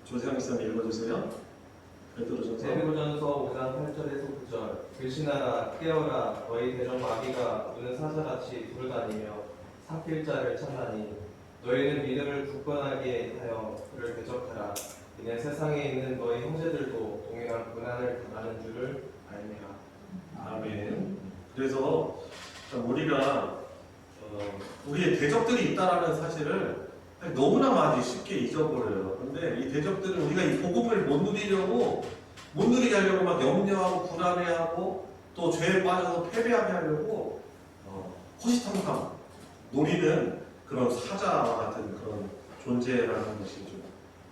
조세영 씨님 읽어주세요. 베드로전서 5장 8절에서 9절. 불신하라 깨어라 너희 대적 마귀가 우는 사자같이 두루다니며 삼킬 자를 찾나니 너희는 믿음을 굳건하게 하여 그를 대적하라. 이는 세상에 있는 너희 형제들도 동일한 고난을 당하는 줄을 알미라. 아멘. 그래서 우리가 우리의 대적들이 있다라는 사실을 너무나 많이 쉽게 잊어버려요. 근데 이 대적들은 우리가 이 복음을 못 누리게 하려고 막 염려하고 불안해하고 또 죄에 빠져서 패배하게 하려고 호시탐탐 노리는 그런 사자와 같은 그런 존재라는 것이죠.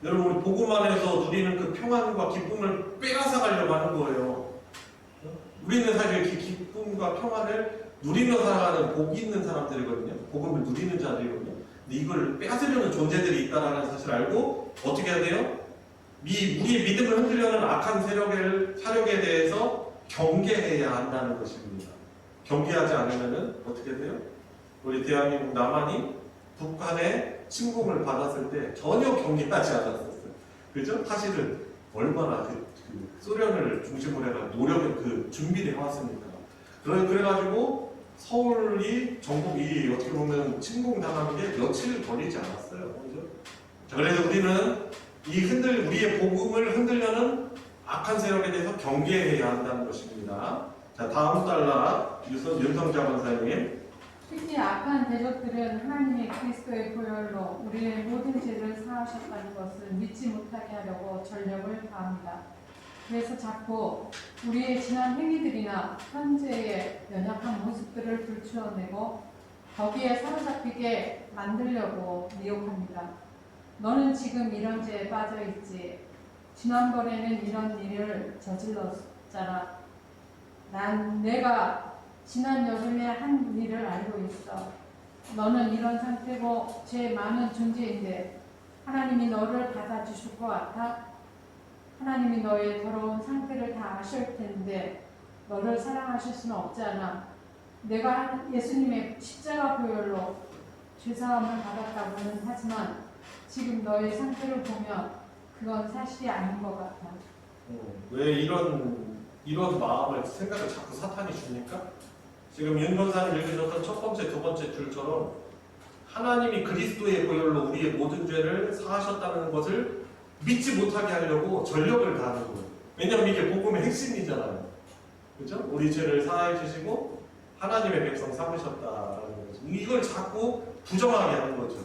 여러분 우리 복음 안에서 누리는 그 평안과 기쁨을 빼앗아가려고 하는 거예요. 우리는 사실 그 기쁨과 평안을 누리며 살아가는 복이 있는 사람들이거든요. 복음을 누리는 자들이거든요. 근데 이걸 빼앗으려는 존재들이 있다는 사실을 알고 어떻게 해야 돼요? 우리의 믿음을 흔들려는 악한 세력에 대해서 경계해야 한다는 것입니다. 경계하지 않으면 어떻게 돼요? 우리 대한민국 남한이 북한의 침공을 받았을 때 전혀 경계하지 않았었어요. 그죠? 사실은 얼마나 소련을 중심으로 해서 준비를 해왔습니까? 그래가지고 서울이 전국이 어떻게 보면 침공당하는 게 며칠 걸리지 않았어요. 그죠? 그래서 우리는 우리의 복음을 흔들려는 악한 세력에 대해서 경계해야 한다는 것입니다. 다음 단락 윤성자 권사님. 특히 악한 대적들은 하나님의 그리스도의 보혈로 우리의 모든 죄를 사하셨다는 것을 믿지 못하게 하려고 전력을 다합니다. 그래서 자꾸 우리의 지난 행위들이나 현재의 연약한 모습들을 들추어내고 거기에 사로잡히게 만들려고 미혹합니다. 너는 지금 이런 죄에 빠져 있지. 지난번에는 이런 일을 저질렀잖아. 내가 지난 여름에 한 일을 알고 있어. 너는 이런 상태고 죄 많은 존재인데 하나님이 너를 받아주실 것 같아? 하나님이 너의 더러운 상태를 다 아실 텐데 너를 사랑하실 수는 없잖아. 내가 예수님의 십자가 보혈로 죄사함을 받았다고는 하지만 지금 너의 상태를 보면 그건 사실이 아닌 것 같아. 왜 이런 마음을 생각을 자꾸 사탄이 줍니까? 지금 윤 권사님 읽으셨던 첫 번째, 두 번째 줄처럼 하나님이 그리스도의 보혈로 우리의 모든 죄를 사하셨다는 것을 믿지 못하게 하려고 전력을 다하는 거예요. 왜냐하면 이게 복음의 핵심이잖아요. 그죠? 우리 죄를 사하해 주시고 하나님의 백성 삼으셨다라는 거죠. 이걸 자꾸 부정하게 하는 거죠.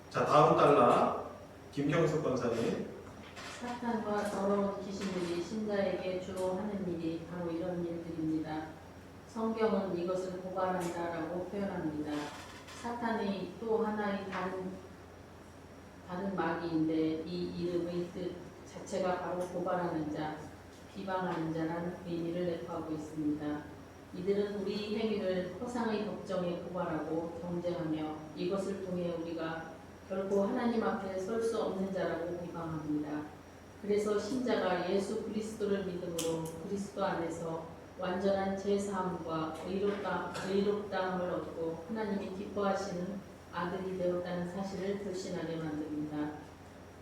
자, 다음 달라 김경숙 권사님. 사탄과 더러운 귀신들이 신자에게 주로 하는 일이 바로 이런 일들입니다. 성경은 이것을 고발한다라고 표현합니다. 사탄이 또 하나의 다른 마귀인데 이 이름의 뜻 자체가 바로 고발하는 자, 비방하는 자라는 의미를 내포하고 있습니다. 이들은 우리 행위를 허상의 법정에 고발하고 경쟁하며 이것을 통해 우리가 결코 하나님 앞에 설 수 없는 자라고 비방합니다. 그래서 신자가 예수 그리스도를 믿음으로 그리스도 안에서 완전한 죄사함과 의롭다함을 얻고 하나님이 기뻐하시는 아들이 되었다는 사실을 불신하게 만듭니다.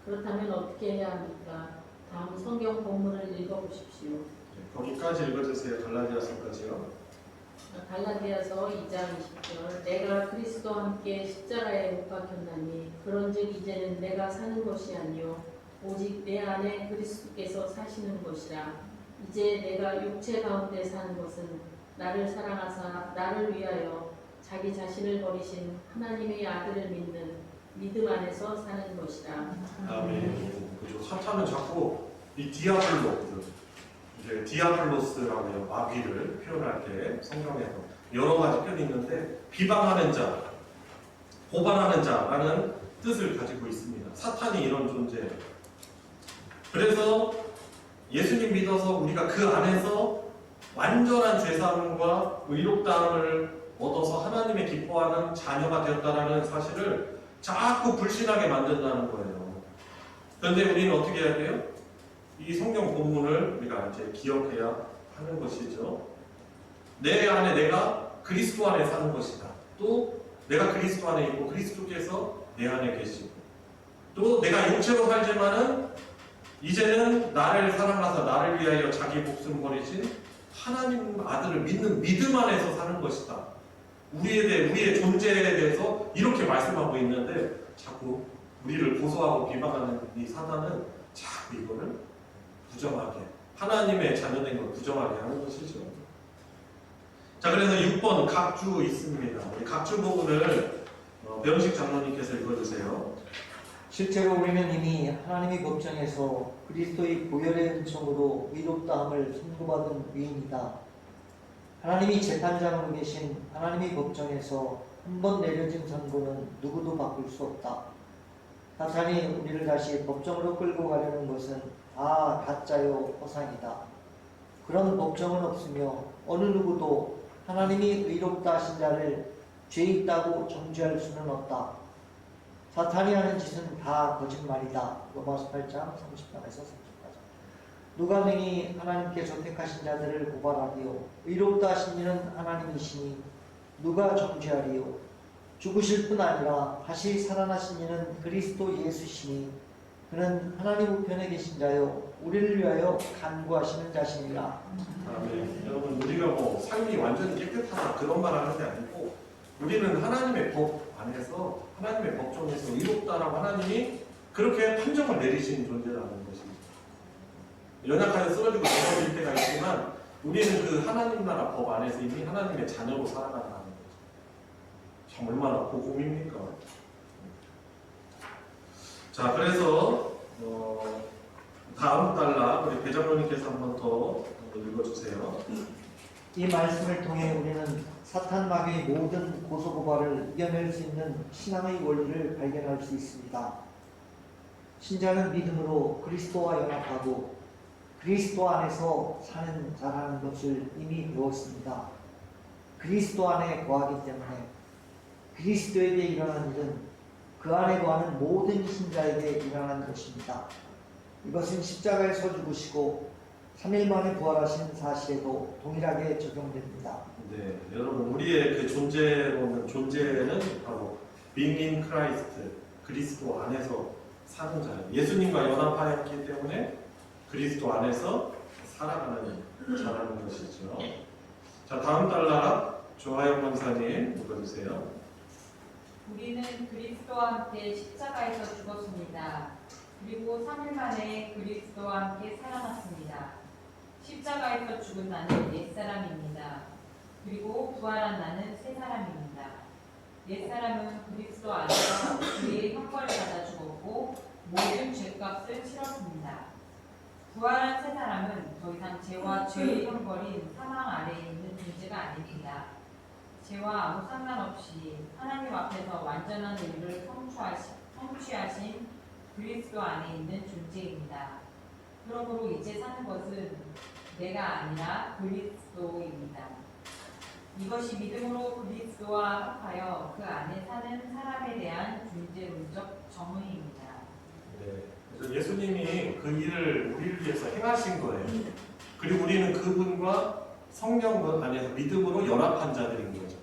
그렇다면 어떻게 해야 합니까? 다음 성경 본문을 읽어보십시오. 거기까지 읽어주세요. 갈라디아서까지요. 갈라디아서 2장 20절 내가 그리스도와 함께 십자가에 못 박혔나니 그런즉 이제는 내가 사는 것이 아니요 오직 내 안에 그리스도께서 사시는 것이라. 이제 내가 육체 가운데 사는 것은 나를 사랑하사 나를 위하여 자기 자신을 버리신 하나님의 아들을 믿는 믿음 안에서 사는 것이라. 아멘. 그죠. 사탄은 자꾸 이 디아블로스라고 해요. 마귀를 표현할 때 성경에서 여러 가지 표현이 있는데 비방하는 자, 고발하는 자라는 뜻을 가지고 있습니다. 사탄이 이런 존재예요. 그래서 예수님 믿어서 우리가 그 안에서 완전한 죄사함과 의롭다함을 얻어서 하나님의 기뻐하는 자녀가 되었다라는 사실을 자꾸 불신하게 만든다는 거예요. 그런데 우리는 어떻게 해야 돼요? 이 성경 본문을 우리가 이제 기억해야 하는 것이죠. 내 안에 내가 그리스도 안에 사는 것이다. 또 내가 그리스도 안에 있고 그리스도께서 내 안에 계시고 또 내가 육체로 살지만은 이제는 나를 사랑하사 나를 위하여 자기 목숨 버리신 하나님 아들을 믿는 믿음 안에서 사는 것이다. 우리의 존재에 대해서 이렇게 말씀하고 있는데 자꾸 우리를 고소하고 비방하는 이 사단은 자꾸 이거를 부정하게 하나님의 자녀된 걸 부정하게 하는 것이죠. 자, 그래서 6번 각주 있습니다. 우리 각주 부분을 명식 장로님께서 읽어주세요. 실제로 우리는 이미 하나님의 법정에서 그리스도의 보혈의 은총으로 의롭다함을 선고받은 위인이다. 하나님이 재판장으로 계신 하나님의 법정에서 한 번 내려진 선고는 누구도 바꿀 수 없다. 사탄이 우리를 다시 법정으로 끌고 가려는 것은 다 가짜요 허상이다. 그런 법정은 없으며 어느 누구도 하나님이 의롭다 하신 자를 죄 있다고 정죄할 수는 없다. 사탄이 하는 짓은 다 거짓말이다. 로마서 8장 30장에서 30까지. 누가 능히 하나님께 선택하신 자들을 고발하리요. 의롭다 하신 이는 하나님이시니 누가 정죄하리요. 죽으실 뿐 아니라 다시 살아나신 이는 그리스도 예수시니 그는 하나님 우편에 계신 자요 우리를 위하여 간구하시는 자신이라. 아멘. 여러분 우리가 삶이 완전히 깨끗하다 그런 말 하는 게 아니고 우리는 하나님의 법 안에서 하나님의 법정에서 의롭다라고 하나님이 그렇게 판정을 내리신 존재라는 것입니다. 연약하게 쓰러지고 넘어질 때가 있지만 우리는 그 하나님 나라 법 안에서 이미 하나님의 자녀로 살아간다는 거죠. 참 얼마나 복음입니까? 자, 그래서 다음 달라 우리 배정로님께서 한 번 더 읽어주세요. 이 말씀을 통해 우리는 사탄 마귀의 모든 고소고발을 이겨낼 수 있는 신앙의 원리를 발견할 수 있습니다. 신자는 믿음으로 그리스도와 연합하고 그리스도 안에서 사는 자라는 것을 이미 배웠습니다. 그리스도 안에 거하기 때문에 그리스도에게 일어난 일은 그 안에 거하는 모든 신자에게 일어난 것입니다. 이것은 십자가에서 죽으시고 3일 만에 부활하신 사실에도 동일하게 적용됩니다. 네, 여러분 우리의 그 존재는 바로 being in Christ, 그리스도 안에서 사는 자예요. 예수님과 연합하였기 때문에 그리스도 안에서 살아가는 자라는 것이죠. 자, 다음 달라 조하영 권사님 읽어주세요. 우리는 그리스도와 함께 십자가에서 죽었습니다. 그리고 3일 만에 그리스도와 함께 살아났습니다. 십자가에서 죽은 나는 옛사람입니다. 그리고 부활한 나는 새사람입니다. 옛사람은 그리스도 안에서 그의 형벌을 받아 죽었고 모든 죄값을 치렀습니다. 부활한 새사람은 더 이상 죄와 죄의 형벌인 사망 아래에 있는 존재가 아닙니다. 죄와 아무 상관없이 하나님 앞에서 완전한 의를 성취하신 그리스도 안에 있는 존재입니다. 그러므로 이제 사는 것은 내가 아니라 그리스도입니다. 이것이 믿음으로 그리스도와 합하여 그 안에 사는 사람에 대한 존재론적 정의입니다. 네, 그래서 예수님이 그 일을 우리를 위해서 행하신 거예요. 그리고 우리는 그분과 성령 안에서 믿음으로 연합한 자들인 거죠.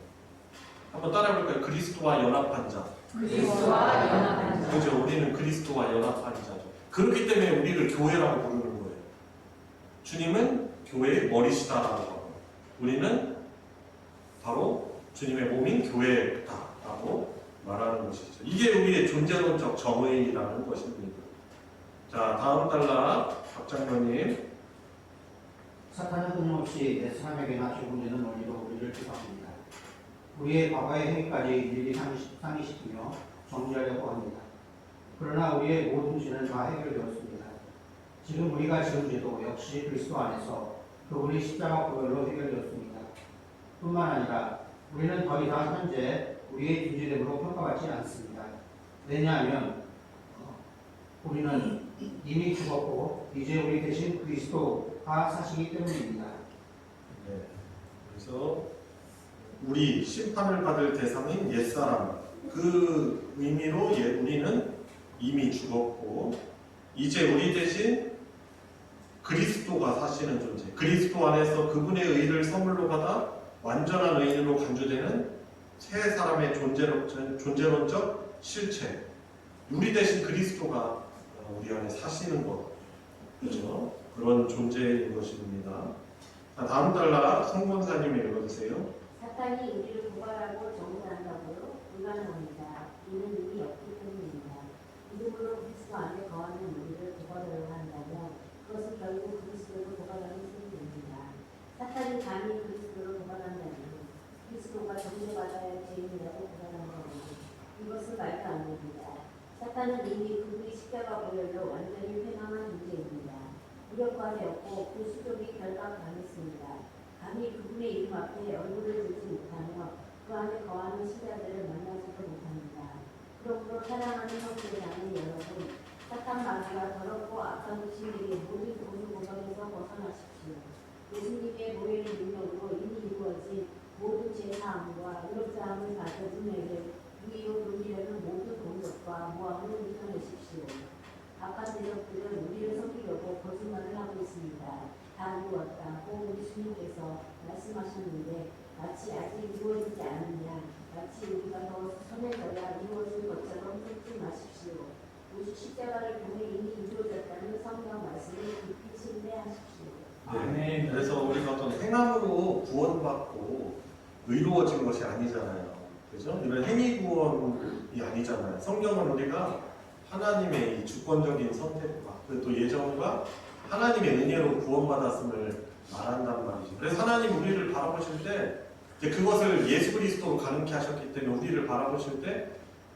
한번 따라해볼까요? 그리스도와 연합한 자. 그리스도와 연합한 자. 그죠? 우리는 그리스도와 연합한 자죠. 그렇기 때문에 우리를 교회라고 부르는 거예요. 주님은 교회의 머리시다라고 하고 우리는 바로 주님의 몸인 교회다라고 말하는 것이죠. 이게 우리의 존재론적 정의라는 것입니다. 자, 다음 달라 박장로님. 사탄은 끊임없이 내 사람에게나 조금되는 원리로 우리를 비방합니다. 우리의 과거의 행위까지 일일이 상기시키며 정리하려고 합니다. 그러나 우리의 모든 죄는 다 해결되었습니다. 지금 우리가 지은 죄도 역시 그리스도 안에서 그분이 십자가 보혈로 해결되었습니다. 뿐만 아니라 우리는 더 이상 현재 우리의 존재됨으로 평가받지 않습니다. 왜냐하면 우리는 이미 죽었고 이제 우리 대신 그리스도가 사시기 때문입니다. 네, 그래서 우리 심판을 받을 대상인 옛사람 그 의미로 우리는 이미 죽었고 이제 우리 대신 그리스도가 사시는 존재, 그리스도 안에서 그분의 의를 선물로 받아 완전한 의인으로 간주되는 새 사람의 존재론적 실체, 우리 대신 그리스도가 우리 안에 사시는 것, 그렇죠? 그런 존재인 것입니다. 자, 다음 달라 성권사님이 읽어주세요. 사탄이 우리를 고발하고 정죄한다고요? 불가능합니다. 이는 의미 없기 때문입니다. 믿음으로 그리스도 안에 거하는 우리를 고발하려 한다면 그것은 결국 그리스도를 고발하는 셈입니다. 사탄이 감히 그리스도를 고발한다면 그리스도가 정죄받아야 할 죄인이라고 고발하는 겁니다. 이것은 말도 안 됩니다. 사탄은 이미 그분의 십자가 보혈로 완전히 회망한 존재입니다. 무력화되었고 그 수족이 결박당했습니다. 감히 그분의 이름 앞에 얼굴을 들지 못하며 그 안에 거하는 신자들을 만나지도 못합니다. 그러므로 사랑하는 형제자매 여러분, 사탄 마귀가 더럽고 악한 신들이 모든 고소고발에서 벗어나십시오. 예수님의 보혈의 능력으로 이미 이루어진 모든 죄사함과 의롭다함을 받은 은혜를 위로 돌리려는 모든 공격과 모함을 이겨내십시오. 악한 대적들은 우리를 속이려고 거짓말을 하고 있습니다. 다 이루었다고 우리 주님께서 말씀하셨는데 마치 아직 이루어지지 않느냐, 마치 우리가 더 선해져야 이루어질 것처럼 속지 마십시오. 오직 십자가를 통해 이미 이루어졌다는 성경 말씀을 깊이 신뢰하십시오. 네, 그래서 우리가 어떤 행함으로 구원받고 의로워진 것이 아니잖아요. 그죠? 이런 행위 구원이 아니잖아요. 성경은 우리가 하나님의 이 주권적인 선택과 또 예정과 하나님의 은혜로 구원받았음을 말한단 말이죠. 그래서 하나님 우리를 바라보실 때 이제 그것을 예수 그리스도로 가능케 하셨기 때문에 우리를 바라보실 때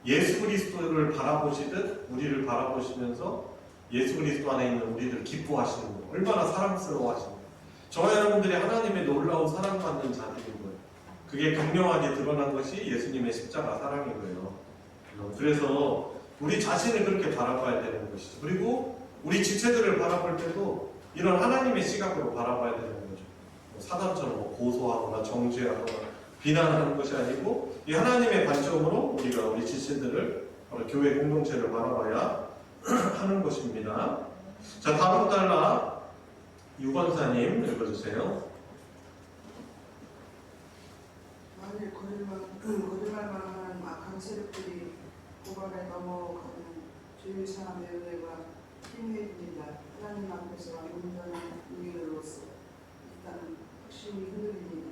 예수 그리스도를 바라보시듯 우리를 바라보시면서 예수 그리스도 안에 있는 우리를 기뻐하시는 거, 얼마나 사랑스러워하시는 거. 저와 여러분들이 하나님의 놀라운 사랑받는 자들인 거예요. 그게 극명하게 드러난 것이 예수님의 십자가 사랑이고요. 그래서 우리 자신을 그렇게 바라봐야 되는 것이죠. 그리고 우리 지체들을 바라볼 때도 이런 하나님의 시각으로 바라봐야 되는 거죠. 사단처럼 고소하거나 정죄하거나 비난하는 것이 아니고 이 하나님의 관점으로 우리가 우리 지체들을 교회 공동체를 바라봐야 하는 것입니다. 자, 다음 달라 유건사님 읽어주세요. 만일 거짓말만 하는 악한 세력들이 고발에 넘어가는 주의 사람의 은혜가 힘해집니다. 하나님 앞에서 온전한 의인으로서 일단은 확신이 흔들립니다.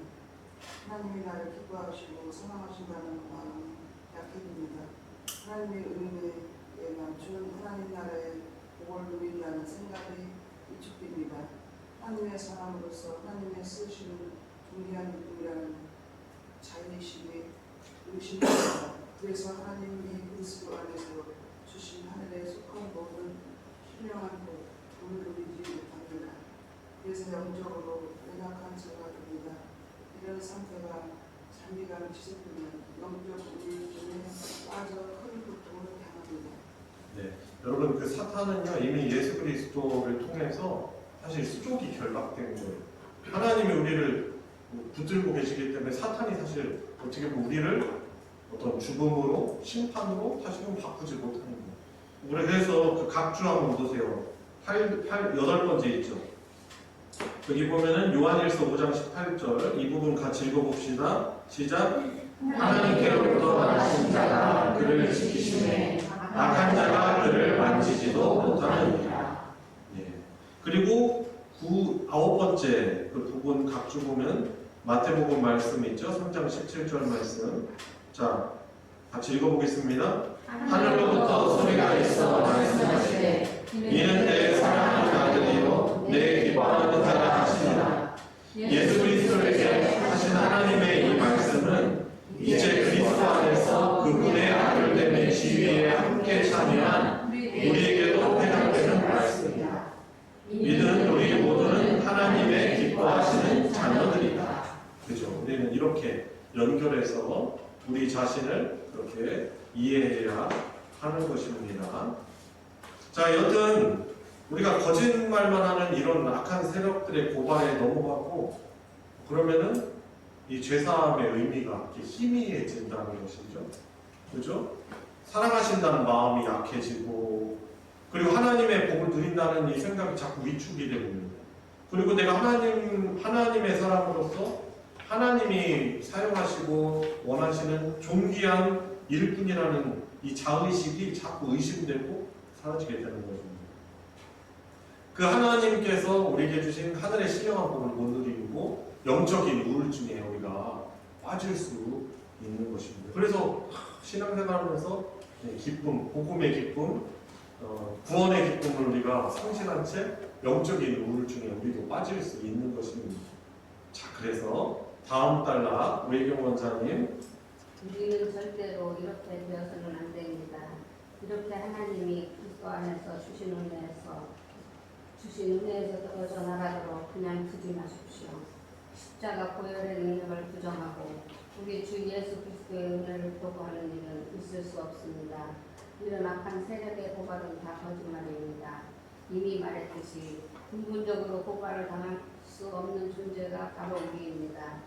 하나님이 나를 기뻐하시고 사랑하신다는 마음이 약해집니다. 하나님의 은혜에 멈춘 하나님 나라의 복을 누린다는 생각이 위축됩니다. 하나님의 사람으로서 하나님의 쓰시는 존귀한 믿음이라는 자의식이 의심됩니다. 그래서 하나님이 그리스도 안에서 주신 하늘에 속한 모든 신령한 복을 누리지 못합니다. 그래서 영적으로 연약한 자가 됩니다. 이런 상태가 장기간 지속되면 영적 우울증에 빠져 큰 고통을 당합니다. 네, 여러분 그 사탄은요 이미 예수 그리스도를 통해서 사실 수족이 결박된 거예요. 하나님이 우리를 붙들고 계시기 때문에 사탄이 사실 어떻게 보면 우리를 어떤 죽음으로 심판으로 다시금 바꾸지 못하는 거예요. 그래서 그 각주 한번 보세요. 8번째 있죠. 여기 보면은 요한일서 5장 18절 이 부분 같이 읽어봅시다. 시작. 하나님께로부터 나신 자가 그를 지키심에 악한 자가 그를 만지지도 못하느니라. 예. 그리고 9번째 그 부분 각주 보면 마태복음 말씀 있죠. 3장 17절 말씀. 자, 같이 읽어보겠습니다. 하늘로부터 소리가 있어 말씀하시되 이는 내 사랑하는 아들이요 내 기뻐하는 자라 하시니라. 예수 그리스도에게 하신 하나님의 이 말씀은 이제 그리스도 안에서 그분의 아들됨의 지위에 함께 참여한 우리에게도 해당되는 말씀이다. 이는 우리 모두는 하나님의 기뻐하시는 자녀들이다. 그죠? 우리는 이렇게 연결해서 우리 자신을 그렇게 이해해야 하는 것입니다. 자, 여튼 우리가 거짓말만 하는 이런 악한 세력들의 고발에 넘어가고 그러면은 이 죄사함의 의미가 희미해진다는 것이죠. 그죠? 사랑하신다는 마음이 약해지고 그리고 하나님의 복을 누린다는 이 생각이 자꾸 위축이 됩니다. 그리고 내가 하나님의 사람으로서 하나님이 사용하시고 원하시는 존귀한 일꾼이라는 이 자의식이 자꾸 의심되고 사라지게 되는 것입니다. 그 하나님께서 우리에게 주신 하늘의 신령한 복을 못 누리고 영적인 우울증에 우리가 빠질 수 있는 것입니다. 그래서 신앙생활하면서 기쁨, 복음의 기쁨, 구원의 기쁨을 우리가 상실한 채 영적인 우울증에 우리도 빠질 수 있는 것입니다. 자, 그래서 다음 달라 외경 원장님. 우리는 절대로 이렇게 되어서는 안 됩니다. 이렇게 하나님이 그리스도 안에서 주신 은혜에서 떨어져 나가도록 그냥 두지 마십시오. 십자가 보혈의 능력을 부정하고 우리 주 예수 그리스도의 은혜를 도구하는 일은 있을 수 없습니다. 이런 악한 세력의 고발은 다 거짓말입니다. 이미 말했듯이 근본적으로 고발을 당할 수 없는 존재가 바로 우리입니다.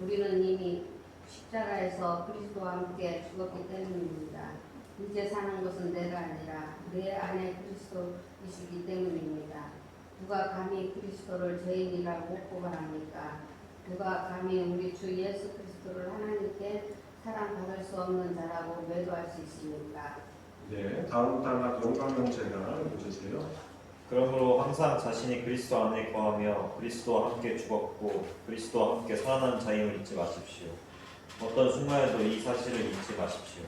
우리는 이미 십자가에서 그리스도와 함께 죽었기 때문입니다. 이제 사는 것은 내가 아니라 내 안에 그리스도이시기 때문입니다. 누가 감히 그리스도를 죄인이라고 고발합니까? 누가 감히 우리 주 예수 그리스도를 하나님께 사랑받을 수 없는 자라고 매도할 수 있습니까? 네, 다음 단락 영광명제가 읽어주세요. 그러므로 항상 자신이 그리스도 안에 거하며 그리스도와 함께 죽었고 그리스도와 함께 살아난 자임을 잊지 마십시오. 어떤 순간에도 이 사실을 잊지 마십시오.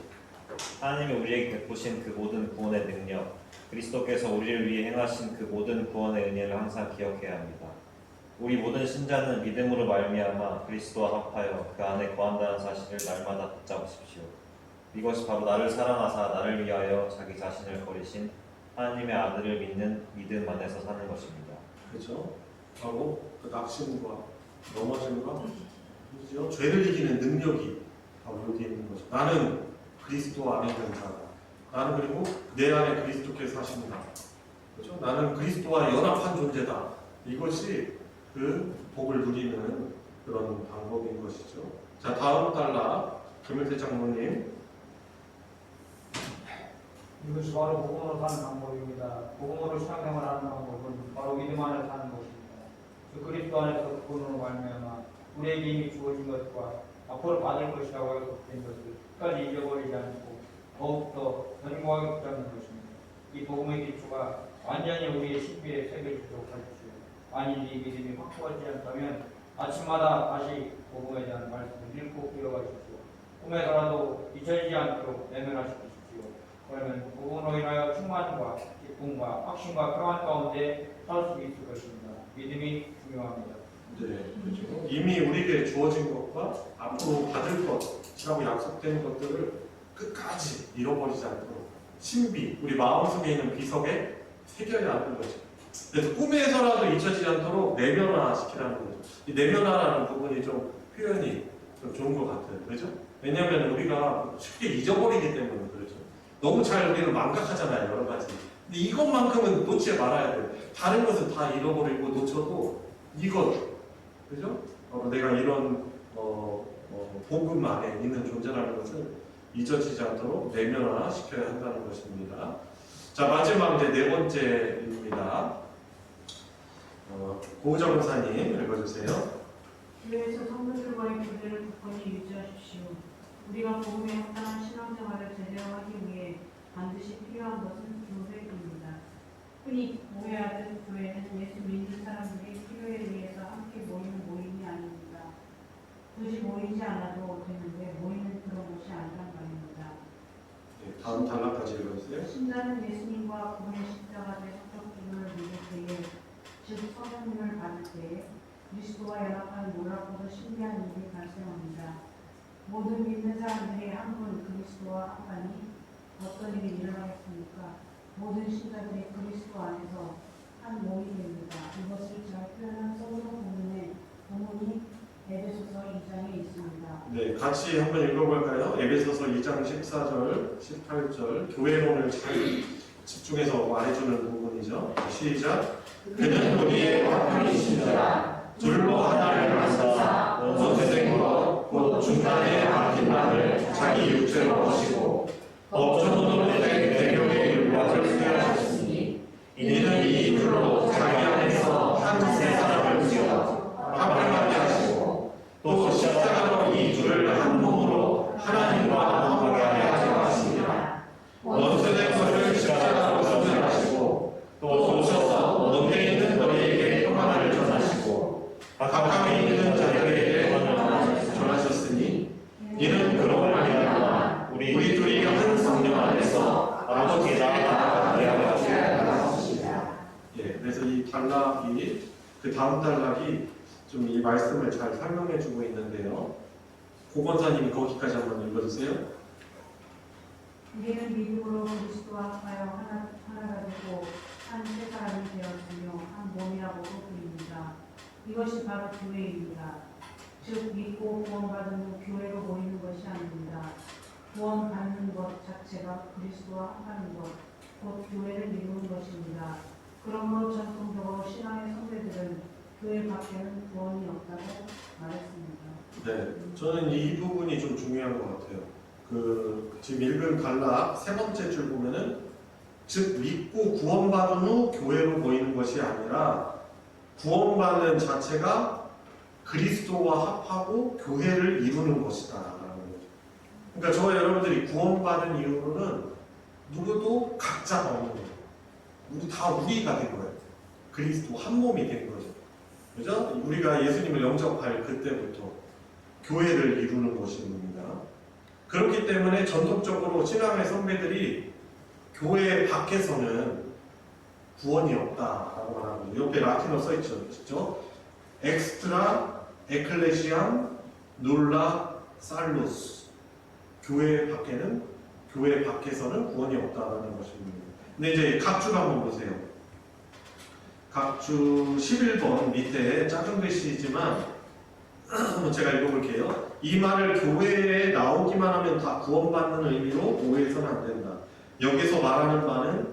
하나님이 우리에게 베푸신 그 모든 구원의 능력, 그리스도께서 우리를 위해 행하신 그 모든 구원의 은혜를 항상 기억해야 합니다. 우리 모든 신자는 믿음으로 말미암아 그리스도와 합하여 그 안에 거한다는 사실을 날마다 붙잡으십시오. 이것이 바로 나를 사랑하사 나를 위하여 자기 자신을 버리신 하나님의 아들을 믿는 믿음 안에서 사는 것입니다. 그렇죠? 바로 그 낙심과 넘어짐과 그죠? 죄를 이기는 능력이 바로 여기 있는 거죠. 나는 그리스도 안에 있는 자다. 나는 그리고 내 안에 그리스도께서 사신다. 그렇죠? 나는 그리스도와 연합한 존재다. 이것이 그 복을 누리는 그런 방법인 것이죠. 자, 다음 달라 김일태 장로님. 이것이 바로 복음으로 사는 방법입니다. 복음으로 신앙생활하는 방법은 바로 믿음 안에 사는 것입니다. 그 그리스도 안에서 그분으로 말미암아 우리에게 이미 주어진 것과 앞으로 받을 것이라고 약속된 것을 끝까지 잊어버리지 않고 더욱더 견고하게 붙잡는 것입니다. 이 복음의 기초가 완전히 우리의 신비에 새겨지도록 하십시오. 만일 이 믿음이 확고하지 않다면 아침마다 다시 복음에 대한 말씀을 읽고 기억하십시오. 꿈에서라도 잊혀지지 않도록 내면하십시오. 그러면 복음으로 인하여 충만과 기쁨과 확신과 평안 가운데 살 수 있을 것입니다. 믿음이 중요합니다. 네, 그렇죠. 이미 우리에게 주어진 것과 앞으로 받을 것이라고 약속된 것들을 끝까지 잃어버리지 않도록 신비, 우리 마음속에 있는 비석에 새겨야 하는 거죠. 그래서 꿈에서라도 잊혀지지 않도록 내면화시키라는 거죠. 이 내면화라는 부분이 좀 표현이 좀 좋은 것 같아요. 그렇죠? 왜냐하면 우리가 쉽게 잊어버리기 때문에 그렇죠. 너무 잘 우리는 망각하잖아요, 여러 가지. 근데 이것만큼은 놓지 말아야 돼요. 다른 것은 다 잃어버리고 놓쳐도 이것, 그죠? 내가 이런 복음 안에 있는 존재라는 것을 잊어지지 않도록 내면화 시켜야 한다는 것입니다. 자, 마지막 네 번째입니다. 고우정 목사님 읽어주세요. 교회에서 성도들과의 교제를 굳건히 유지하십시오. 우리가 복음에 합당한 신앙생활을 제대로 하기 위해 반드시 필요한 것은 교회입니다. 흔히 오해하듯 교회는 예수 믿는 사람들이 필요에 의해서 함께 모이는 모임이 아닙니다. 굳이 모이지 않아도 되는데 모이는 그런 곳이 아니란 말입니다. 네, 다음 단락까지 읽어주세요. 신자는 예수님과 그분의 십자가의 석적기를 믿을 때에, 즉 성령님을 받을 때에 그리스도와 연합하는 놀랍고도 신비한 일이 발생합니다. 모든 믿는 사람들이 한 분 그리스도와 합하니 어떤 일이 일어나겠습니까? 모든 신자들이 그리스도 안에서 한 몸이 됩니다. 이것을 잘 표현한 성경 본문이 에베소서 2장에 있습니다. 네, 같이 한번 읽어볼까요? 에베소서 2장 14절, 18절 교회론을 잘 집중해서 말해주는 부분이죠. 시작. 그는 우리의 화평이시니라. 둘로 하나를 만드사 원수된 것, 곧 중간에 막힌 남을 자기 육체로 거시고 법조문으로 된 대교의 율법을 수행하셨으니 이는 이 둘로 자기 안에서 한 세 사람을 지어 화평하게 하시고 또 십자가로 이 둘을 한 몸으로 하나님과 화평하게 하시니라. 원수된 것을 십자가로 처분하시고 또 오셔서 먼데 있는 너희에게 평안을 전하시고 가까이 있는 자들에게 평안을 전하셨으니 이는 그로 말미암아 우리 둘이 한 성령 안에서 아버지나 하나님께 하셨습니다. 예, 그래서 이 단락이 그 다음 단락이 좀 이 말씀을 잘 설명해주고 있는데요. 고건사님이 거기까지 한번 읽어주세요. 우리는 믿음으로 그리스도와 합하여 하나가 되고 한 세 사람이 되었으며 한 몸이라고도 부릅니다. 이것이 바로 교회입니다. 즉 믿고 구원받은 후 교회로 모이는 것이 아닙니다. 구원받는 것 자체가 그리스도와 합하는 것, 곧 교회를 이루는 것입니다. 그러므로 전통적으로 신앙의 선배들은 교회 밖에는 구원이 없다고 말했습니다. 네, 저는 이 부분이 좀 중요한 것 같아요. 지금 읽은 단락 세 번째 줄 보면은 즉 믿고 구원받은 후 교회로 모이는 것이 아니라 구원받는 자체가 그리스도와 합하고 교회를 이루는 것이다 라는 거죠. 그러니까 저와 여러분들이 구원받은 이후로는 누구도 각자가 없는 거예요. 모두 다 우리가 된 거예요. 그리스도 한 몸이 된 거죠. 그죠? 우리가 예수님을 영접할 그때부터 교회를 이루는 것입니다. 그렇기 때문에 전통적으로 신앙의 선배들이 교회 밖에서는 구원이 없다라고 말하고 옆에 라틴어 써있죠. 그렇죠? 엑스트라 에클레시안 놀라 살루스 교회 밖에서는 구원이 없다라는 것입니다. 근데 이제 각주가 한번 보세요. 각주 11번 밑에 작은 글씨이지만 한번 제가 읽어볼게요. 이 말을 교회에 나오기만 하면 다 구원받는 의미로 오해해서는 안 된다. 여기서 말하는 바는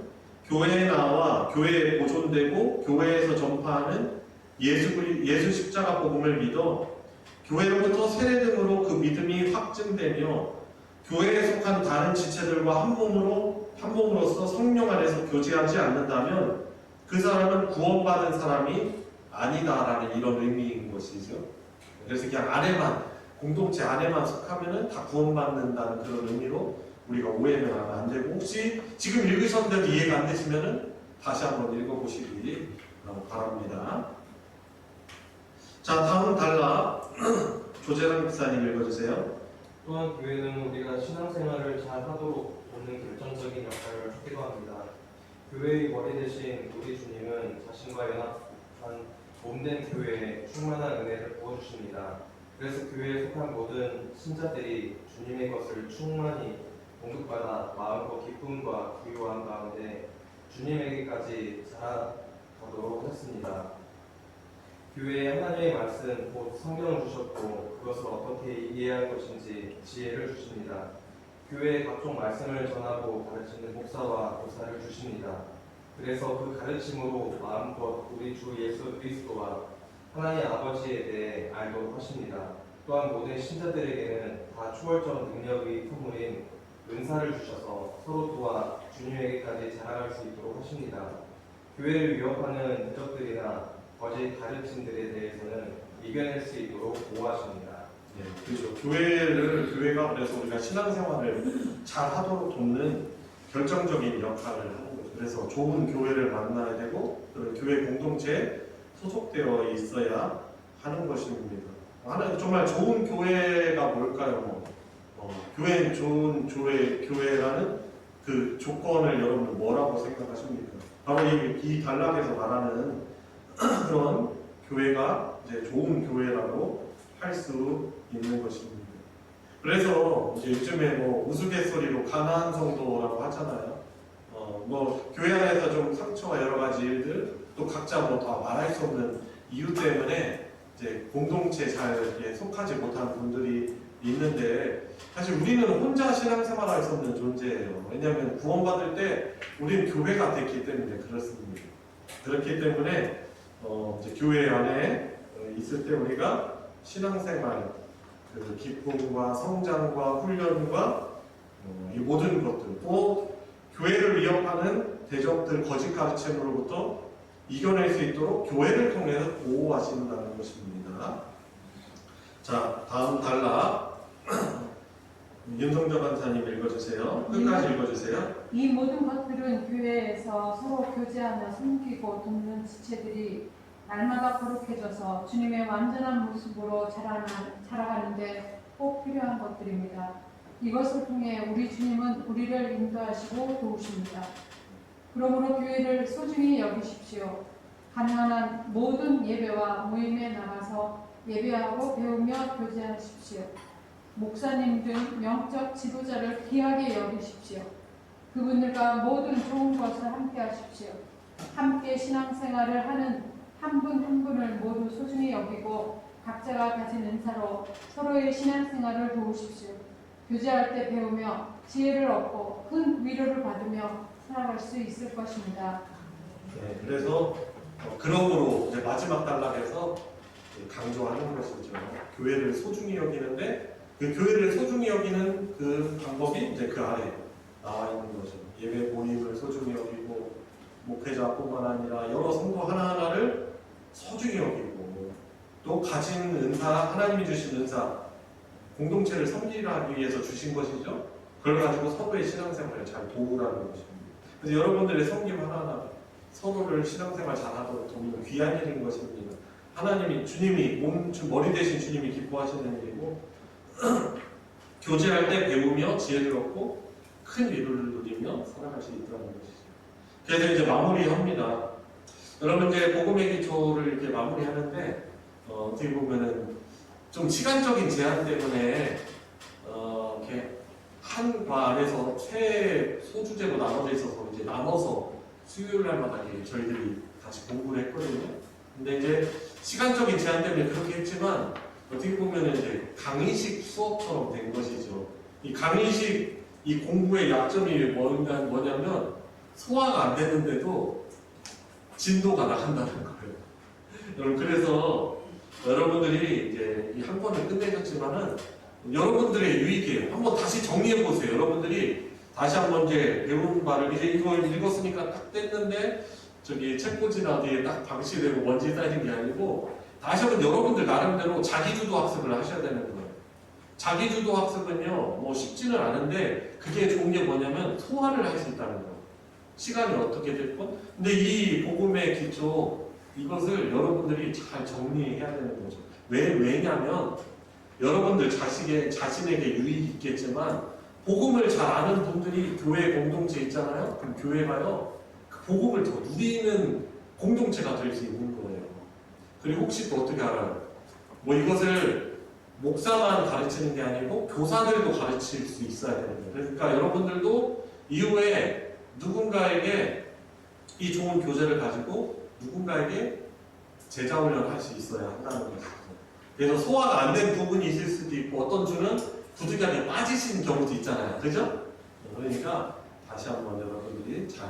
교회에 나와 교회에 보존되고 교회에서 전파하는 예수 십자가 복음을 믿어 교회로부터 세례 등으로 그 믿음이 확증되며 교회에 속한 다른 지체들과 한 몸으로서 성령 안에서 교제하지 않는다면 그 사람은 구원받은 사람이 아니다라는 이런 의미인 것이죠. 그래서 그냥 안에만, 공동체 안에만 속하면은 다 구원받는다는 그런 의미로 우리가 오해는 하면 안 되고, 혹시 지금 읽으셨는데도 이해가 안 되시면은 다시 한번 읽어보시기 바랍니다. 자, 다음 단락 조재랑 목사님 읽어주세요. 또한 교회는 우리가 신앙생활을 잘 하도록 돕는 결정적인 역할을 하기도 합니다. 교회의 머리 대신 우리 주님은 자신과 연합한 몸된 교회에 충만한 은혜를 부어주십니다. 그래서 교회에 속한 모든 신자들이 주님의 것을 충만히 공급받아 마음과 기쁨과 부유함 가운데 주님에게까지 자라가도록 했습니다. 교회에 하나님의 말씀, 곧 성경을 주셨고 그것을 어떻게 이해할 것인지 지혜를 주십니다. 교회에 각종 말씀을 전하고 가르치는 목사와 교사를 주십니다. 그래서 그 가르침으로 마음껏 우리 주 예수 그리스도와 하나님 아버지에 대해 알도록 하십니다. 또한 모든 신자들에게는 다 초월적 능력의 선물인 은사를 주셔서 서로 도와 주님에게까지 자라갈 수 있도록 하십니다. 교회를 위협하는 대적들이나 거짓 가르침들에 대해서는 이겨낼 수 있도록 보호하십니다. 네, 그렇죠. 교회가 그래서 우리가 신앙생활을 잘 하도록 돕는 결정적인 역할을 하는 거죠. 그래서 좋은 교회를 만나야 되고, 그런 교회 공동체에 소속되어 있어야 하는 것입니다. 정말 좋은 교회가 뭘까요? 교회 좋은 교회라는 그 조건을 여러분 뭐라고 생각하십니까? 바로 이 단락에서 말하는 그런 교회가 이제 좋은 교회라고 할 수 있는 것입니다. 그래서 이제 요즘에 우스갯소리로 가난한 성도라고 하잖아요. 교회 안에서 좀 상처와 여러 가지 일들, 또 각자 다 말할 수 없는 이유 때문에 이제 공동체에 잘 속하지 못한 분들이 있는데, 사실 우리는 혼자 신앙생활할 수 없는 존재예요. 왜냐하면 구원받을 때 우리는 교회가 됐기 때문에 그렇습니다. 그렇기 때문에 이제 교회 안에 있을 때 우리가 신앙생활, 그 기쁨과 성장과 훈련과 이 모든 것들, 또 교회를 위협하는 대적들 거짓 가르침으로부터 이겨낼 수 있도록 교회를 통해서 보호하신다는 것입니다. 자, 다음 단락 윤성정 간사님 읽어주세요. 끝까지 읽어주세요. 이 모든 것들은 교회에서 서로 교제하며 섬기고 돕는 지체들이 날마다 거룩해져서 주님의 완전한 모습으로 자라가는데 꼭 필요한 것들입니다. 이것을 통해 우리 주님은 우리를 인도하시고 도우십니다. 그러므로 교회를 소중히 여기십시오. 가능한 한 모든 예배와 모임에 나가서 예배하고 배우며 교제하십시오. 목사님 등 영적 지도자를 귀하게 여기십시오. 그분들과 모든 좋은 것을 함께 하십시오. 함께 신앙생활을 하는 한 분 한 분을 모두 소중히 여기고 각자가 가진 은사로 서로의 신앙생활을 도우십시오. 교제할 때 배우며 지혜를 얻고 큰 위로를 받으며 살아갈 수 있을 것입니다. 네, 그래서 그러므로 이제 마지막 단락에서 강조하는 것이죠. 교회를 소중히 여기는데, 그 교회를 소중히 여기는 그 방법이 이제 그 아래 나와 있는 거죠. 예배 모임을 소중히 여기고, 목회자뿐만 아니라 여러 성도 하나하나를 소중히 여기고, 또 가진 은사, 하나님이 주신 은사, 공동체를 섬기기 위해서 주신 것이죠. 그걸 가지고 서로의 신앙생활을 잘 도우라는 것입니다. 그래서 여러분들의 섬김 하나하나 서로를 신앙생활 잘하도록 돕는 귀한 일인 것입니다. 주님이 머리 대신 주님이 기뻐하시는 일이고, 교제할 때 배우며 지혜를 얻고 큰 위로를 누리며 살아갈 수 있다는 것이죠. 그래서 이제 마무리합니다. 여러분 이제 복음의 기초를 이렇게 마무리하는데 어떻게 보면은 좀 시간적인 제한 때문에 이렇게 한 과 안에서 세 소주제로 나눠져 있어서 이제 나눠서 수요일 날마다 이제 저희들이 같이 공부를 했거든요. 근데 이제 시간적인 제한 때문에 그렇게 했지만 어떻게 보면 이제 강의식 수업처럼 된 것이죠. 이 강의식 이 공부의 약점이 뭐냐면 소화가 안 되는데도 진도가 나간다는 거예요. 여러분 그래서 여러분들이 이제 이 한 번을 끝내셨지만은 여러분들의 유익이에요. 한번 다시 정리해 보세요. 여러분들이 다시 한번 이제 배운 바를 이제 이걸 읽었으니까 딱 뗐는데 저기 책꽂이나 어디에 딱 방치되고 먼지 쌓이는 게 아니고 다시 한번 여러분들 나름대로 자기주도 학습을 하셔야 되는 거예요. 자기주도 학습은요, 뭐 쉽지는 않은데 그게 좋은 게 뭐냐면 소화를 할 수 있다는 거예요. 시간이 어떻게 됐건. 근데 이 복음의 기초 이것을 여러분들이 잘 정리해야 되는 거죠. 왜냐면 여러분들 자신에게 유익이 있겠지만 복음을 잘 아는 분들이 교회 공동체 있잖아요. 그럼 교회가요, 그 복음을 더 누리는 공동체가 될 수 있는 거예요. 그리고 혹시 또 어떻게 알아요? 뭐 이것을 목사만 가르치는 게 아니고 교사들도 가르칠 수 있어야 되는 거예요. 그러니까 여러분들도 이후에 누군가에게 이 좋은 교재를 가지고 누군가에게 제자 훈련을 할 수 있어야 한다는 거죠. 그래서 소화가 안 된 부분이 있을 수도 있고 어떤 주는 부득이하게 빠지신 경우도 있잖아요. 그죠? 그러니까 다시 한번 여러분들이 잘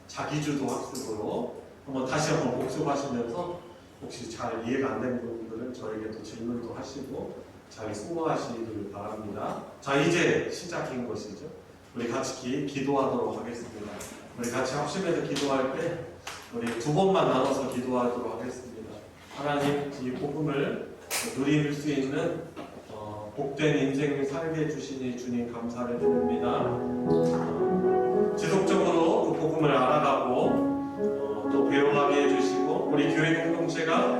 자기주도 학습으로 한번 다시 한번 복습하시면서 혹시 잘 이해가 안 되는 부분들은 저에게 또 질문도 하시고 잘 수고하시길 바랍니다. 자, 이제 시작인 것이죠. 우리 같이 기도하도록 하겠습니다. 우리 같이 합심해서 기도할 때 우리 두 번만 나눠서 기도하도록 하겠습니다. 하나님, 이 복음을 누릴 수 있는 복된 인생을 살게 해주시니 주님 감사를 드립니다. 지속적으로 그 복음을 알아가고 또 배워가게 해주시고 우리 교회 공동체가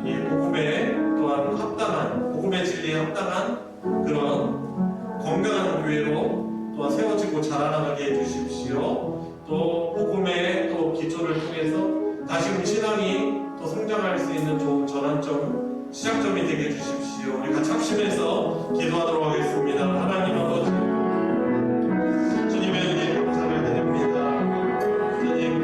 이 복음에 또한 합당한 복음의 진리에 합당한 그런 건강한 교회로 또한 세워지고 자라나가게 해주십시오. 또 복음의 또 기초를 통해서 다시금 신앙이 또 성장할 수 있는 좋은 전환점, 시작점이 되게 해주십시오. 우리 같이 합심해서 기도하도록 하겠습니다. 하나님 아버지, 주님의 은혜에 감사를 드립니다. 주님,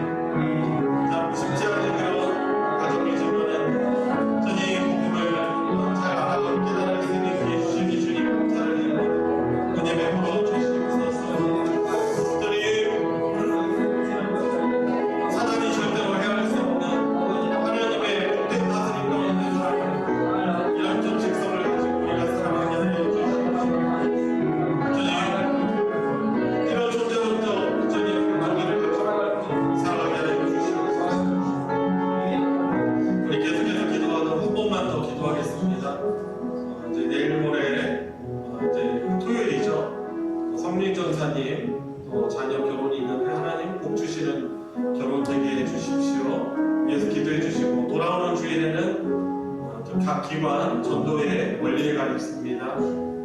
참 쉽지 않은 그런 가정이지만은 주님 복음을 잘 알아가고 깨달을 수 있는 기회 주시니 주님 감사를 드립니다. 은혜 베풀어 주시옵소서. 주님, 사단이 절대로 해할 수 없는 하나님의 복된 다스림 가운데 살아가는 이런 좀 직성을 가지고 우리가 살아가게 하여 주시옵소서. 주님, 이런 존재로부터 주님 관계를 가지고 살아가게 하여 주시옵소서. 우리 계속해서 기도하던 한 번만 더 기도하겠습니다. 이제 내일 모레 이제 토요일이죠. 성민 전사님 또 자녀 결혼이 있는데 하나님 복 주시는 결혼 되게 해주십시오. 위해서 기도해 주시고 돌아오는 주일에는 각 기관 전도회 원리회가 있습니다.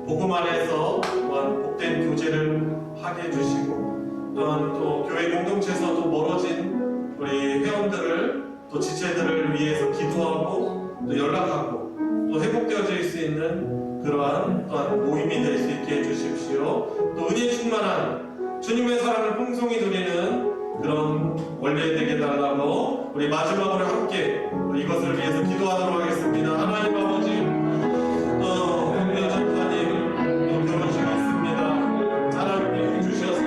복음 안에서 또한 복된 교제를 하게 해주시고 또한 또 교회 공동체에서도 멀어진 우리 회원들을 또 지체들을 위해서 기도하고 또 연락하고 또 회복되어질 수 있는 그러한 또한 모임이 될 수 있게 해주십시오. 또 은혜 충만한 주님의 사랑을 풍성히 누리는 그런 원래 되게 달라고 우리 마지막으로 함께 이것을 위해서 기도하도록 하겠습니다. 하나님 아버지, 홍미연 전사님 결혼식이 있습니다. 하나님께 주셔서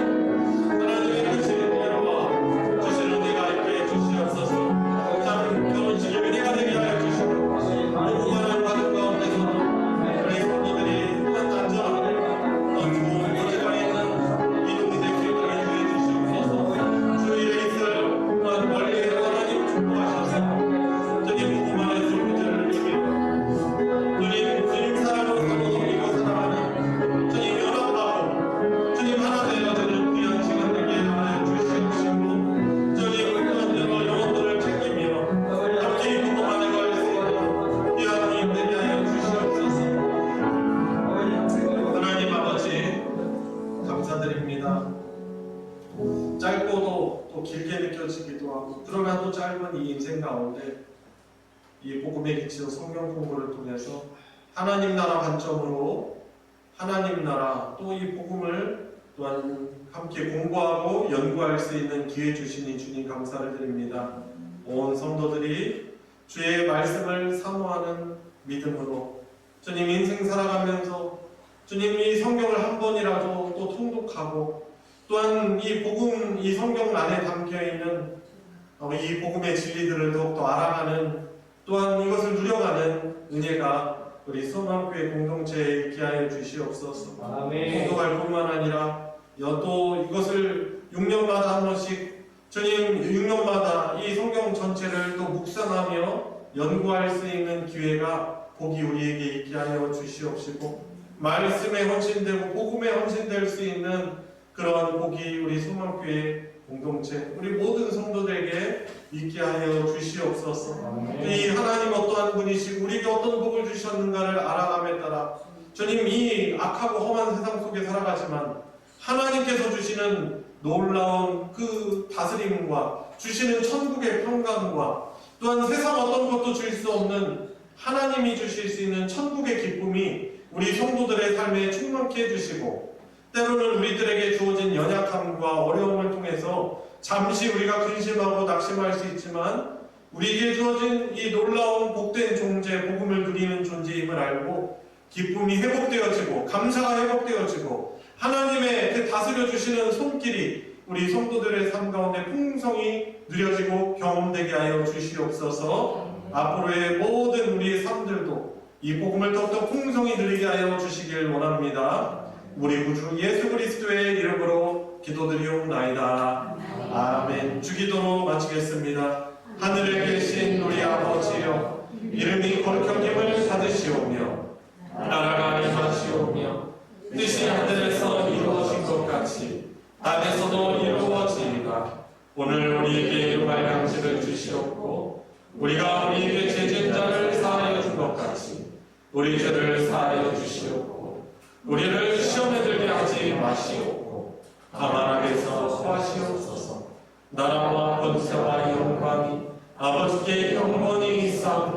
하나님의 뜻이 이루어 주시는 은혜가 있게 해주시옵소서. 참 결혼식이 은혜가 되게 하여 주시고 복음하는 과정 가운데서도 우리 성도들이 또한 안전하고 좋은 은혜가 있는 이동이 되기를 해주해 주시옵소서. 주일에 있을 또한 원리에 하나님 축복하셔서 주님 복음 안에서 교제를 누리며 주님 사랑으로 서로 누리고 살아가는 주님 연합하고 주님 하나 되어지는 귀한 시간 되게 하여 주시옵시고 주님 또한 여러 영혼들을 챙기며 함께 복음 안에 갈 수 있는 귀한 모임 되게 하여 주시옵소서. 하나님 아버지 감사드립니다. 짧고도 또 길게 느껴지기도 하고 그러나도 짧은 이 인생 가운데 이 복음의 기치로 성경 공부를 통해서 하나님 나라 관점으로 하나님 나라 또 이 복음을 또한 함께 공부하고 연구할 수 있는 기회 주시니 주님 감사를 드립니다. 온 성도들이 주의 말씀을 사모하는 믿음으로 주님 인생 살아가면서 주님 이 성경을 한 번이라도 또 통독하고 또한 이 복음, 이 성경 안에 담겨있는 이 복음의 진리들을 더욱더 알아가는 또한 이것을 누려가는 은혜가 우리 소망교회 공동체에 있게 하여 주시옵소서. 통독할 뿐만 아니라 또 이것을 6년마다 한 번씩 주님 6년마다 이 성경 전체를 또 묵상하며 연구할 수 있는 기회가 복이 우리에게 있게 하여 주시옵시고 말씀에 헌신되고 복음에 헌신될 수 있는 그러한 복이 우리 소망교회 공동체 우리 모든 성도들에게 있게 하여 주시옵소서. 이 하나님 어떠한 분이시고 우리에게 어떤 복을 주셨는가를 알아감에 따라 주님 이 악하고 험한 세상 속에 살아가지만 하나님께서 주시는 놀라운 그 다스림과 주시는 천국의 평강과 또한 세상 어떤 것도 줄 수 없는 하나님이 주실 수 있는 천국의 기쁨이 우리 성도들의 삶에 충만케 해주시고 때로는 우리들에게 주어진 연약함과 어려움을 통해서 잠시 우리가 근심하고 낙심할 수 있지만 우리에게 주어진 이 놀라운 복된 존재, 복음을 누리는 존재임을 알고 기쁨이 회복되어지고 감사가 회복되어지고 하나님의 그 다스려 주시는 손길이 우리 성도들의 삶 가운데 풍성히 누려지고 경험되게 하여 주시옵소서. 앞으로의 모든 우리의 삶들도 이 복음을 더욱더 풍성히 누리게 하여 주시길 원합니다. 우리 구주 예수 그리스도의 이름으로 기도드리옵나이다. 아멘. 주기도로 마치겠습니다. 하늘에 계신 우리 아버지여, 이름이 거룩한 힘을 받으시오며 나라가 임하시오며 뜻이 하늘에서 이루어진 것 같이 땅에서도 이루어지이다. 오늘 우리에게 일용할 양식을 주시옵고 우리가 우리에게 죄진 자를 사하여 준 것 같이 우리 죄를 사하여 주시옵고 우리를 시험에 들게 하지 마시옵고 다만 악에서 구하시옵소서. 나라와 권세와 영광이 아버지께 영원히 있사옵나이다.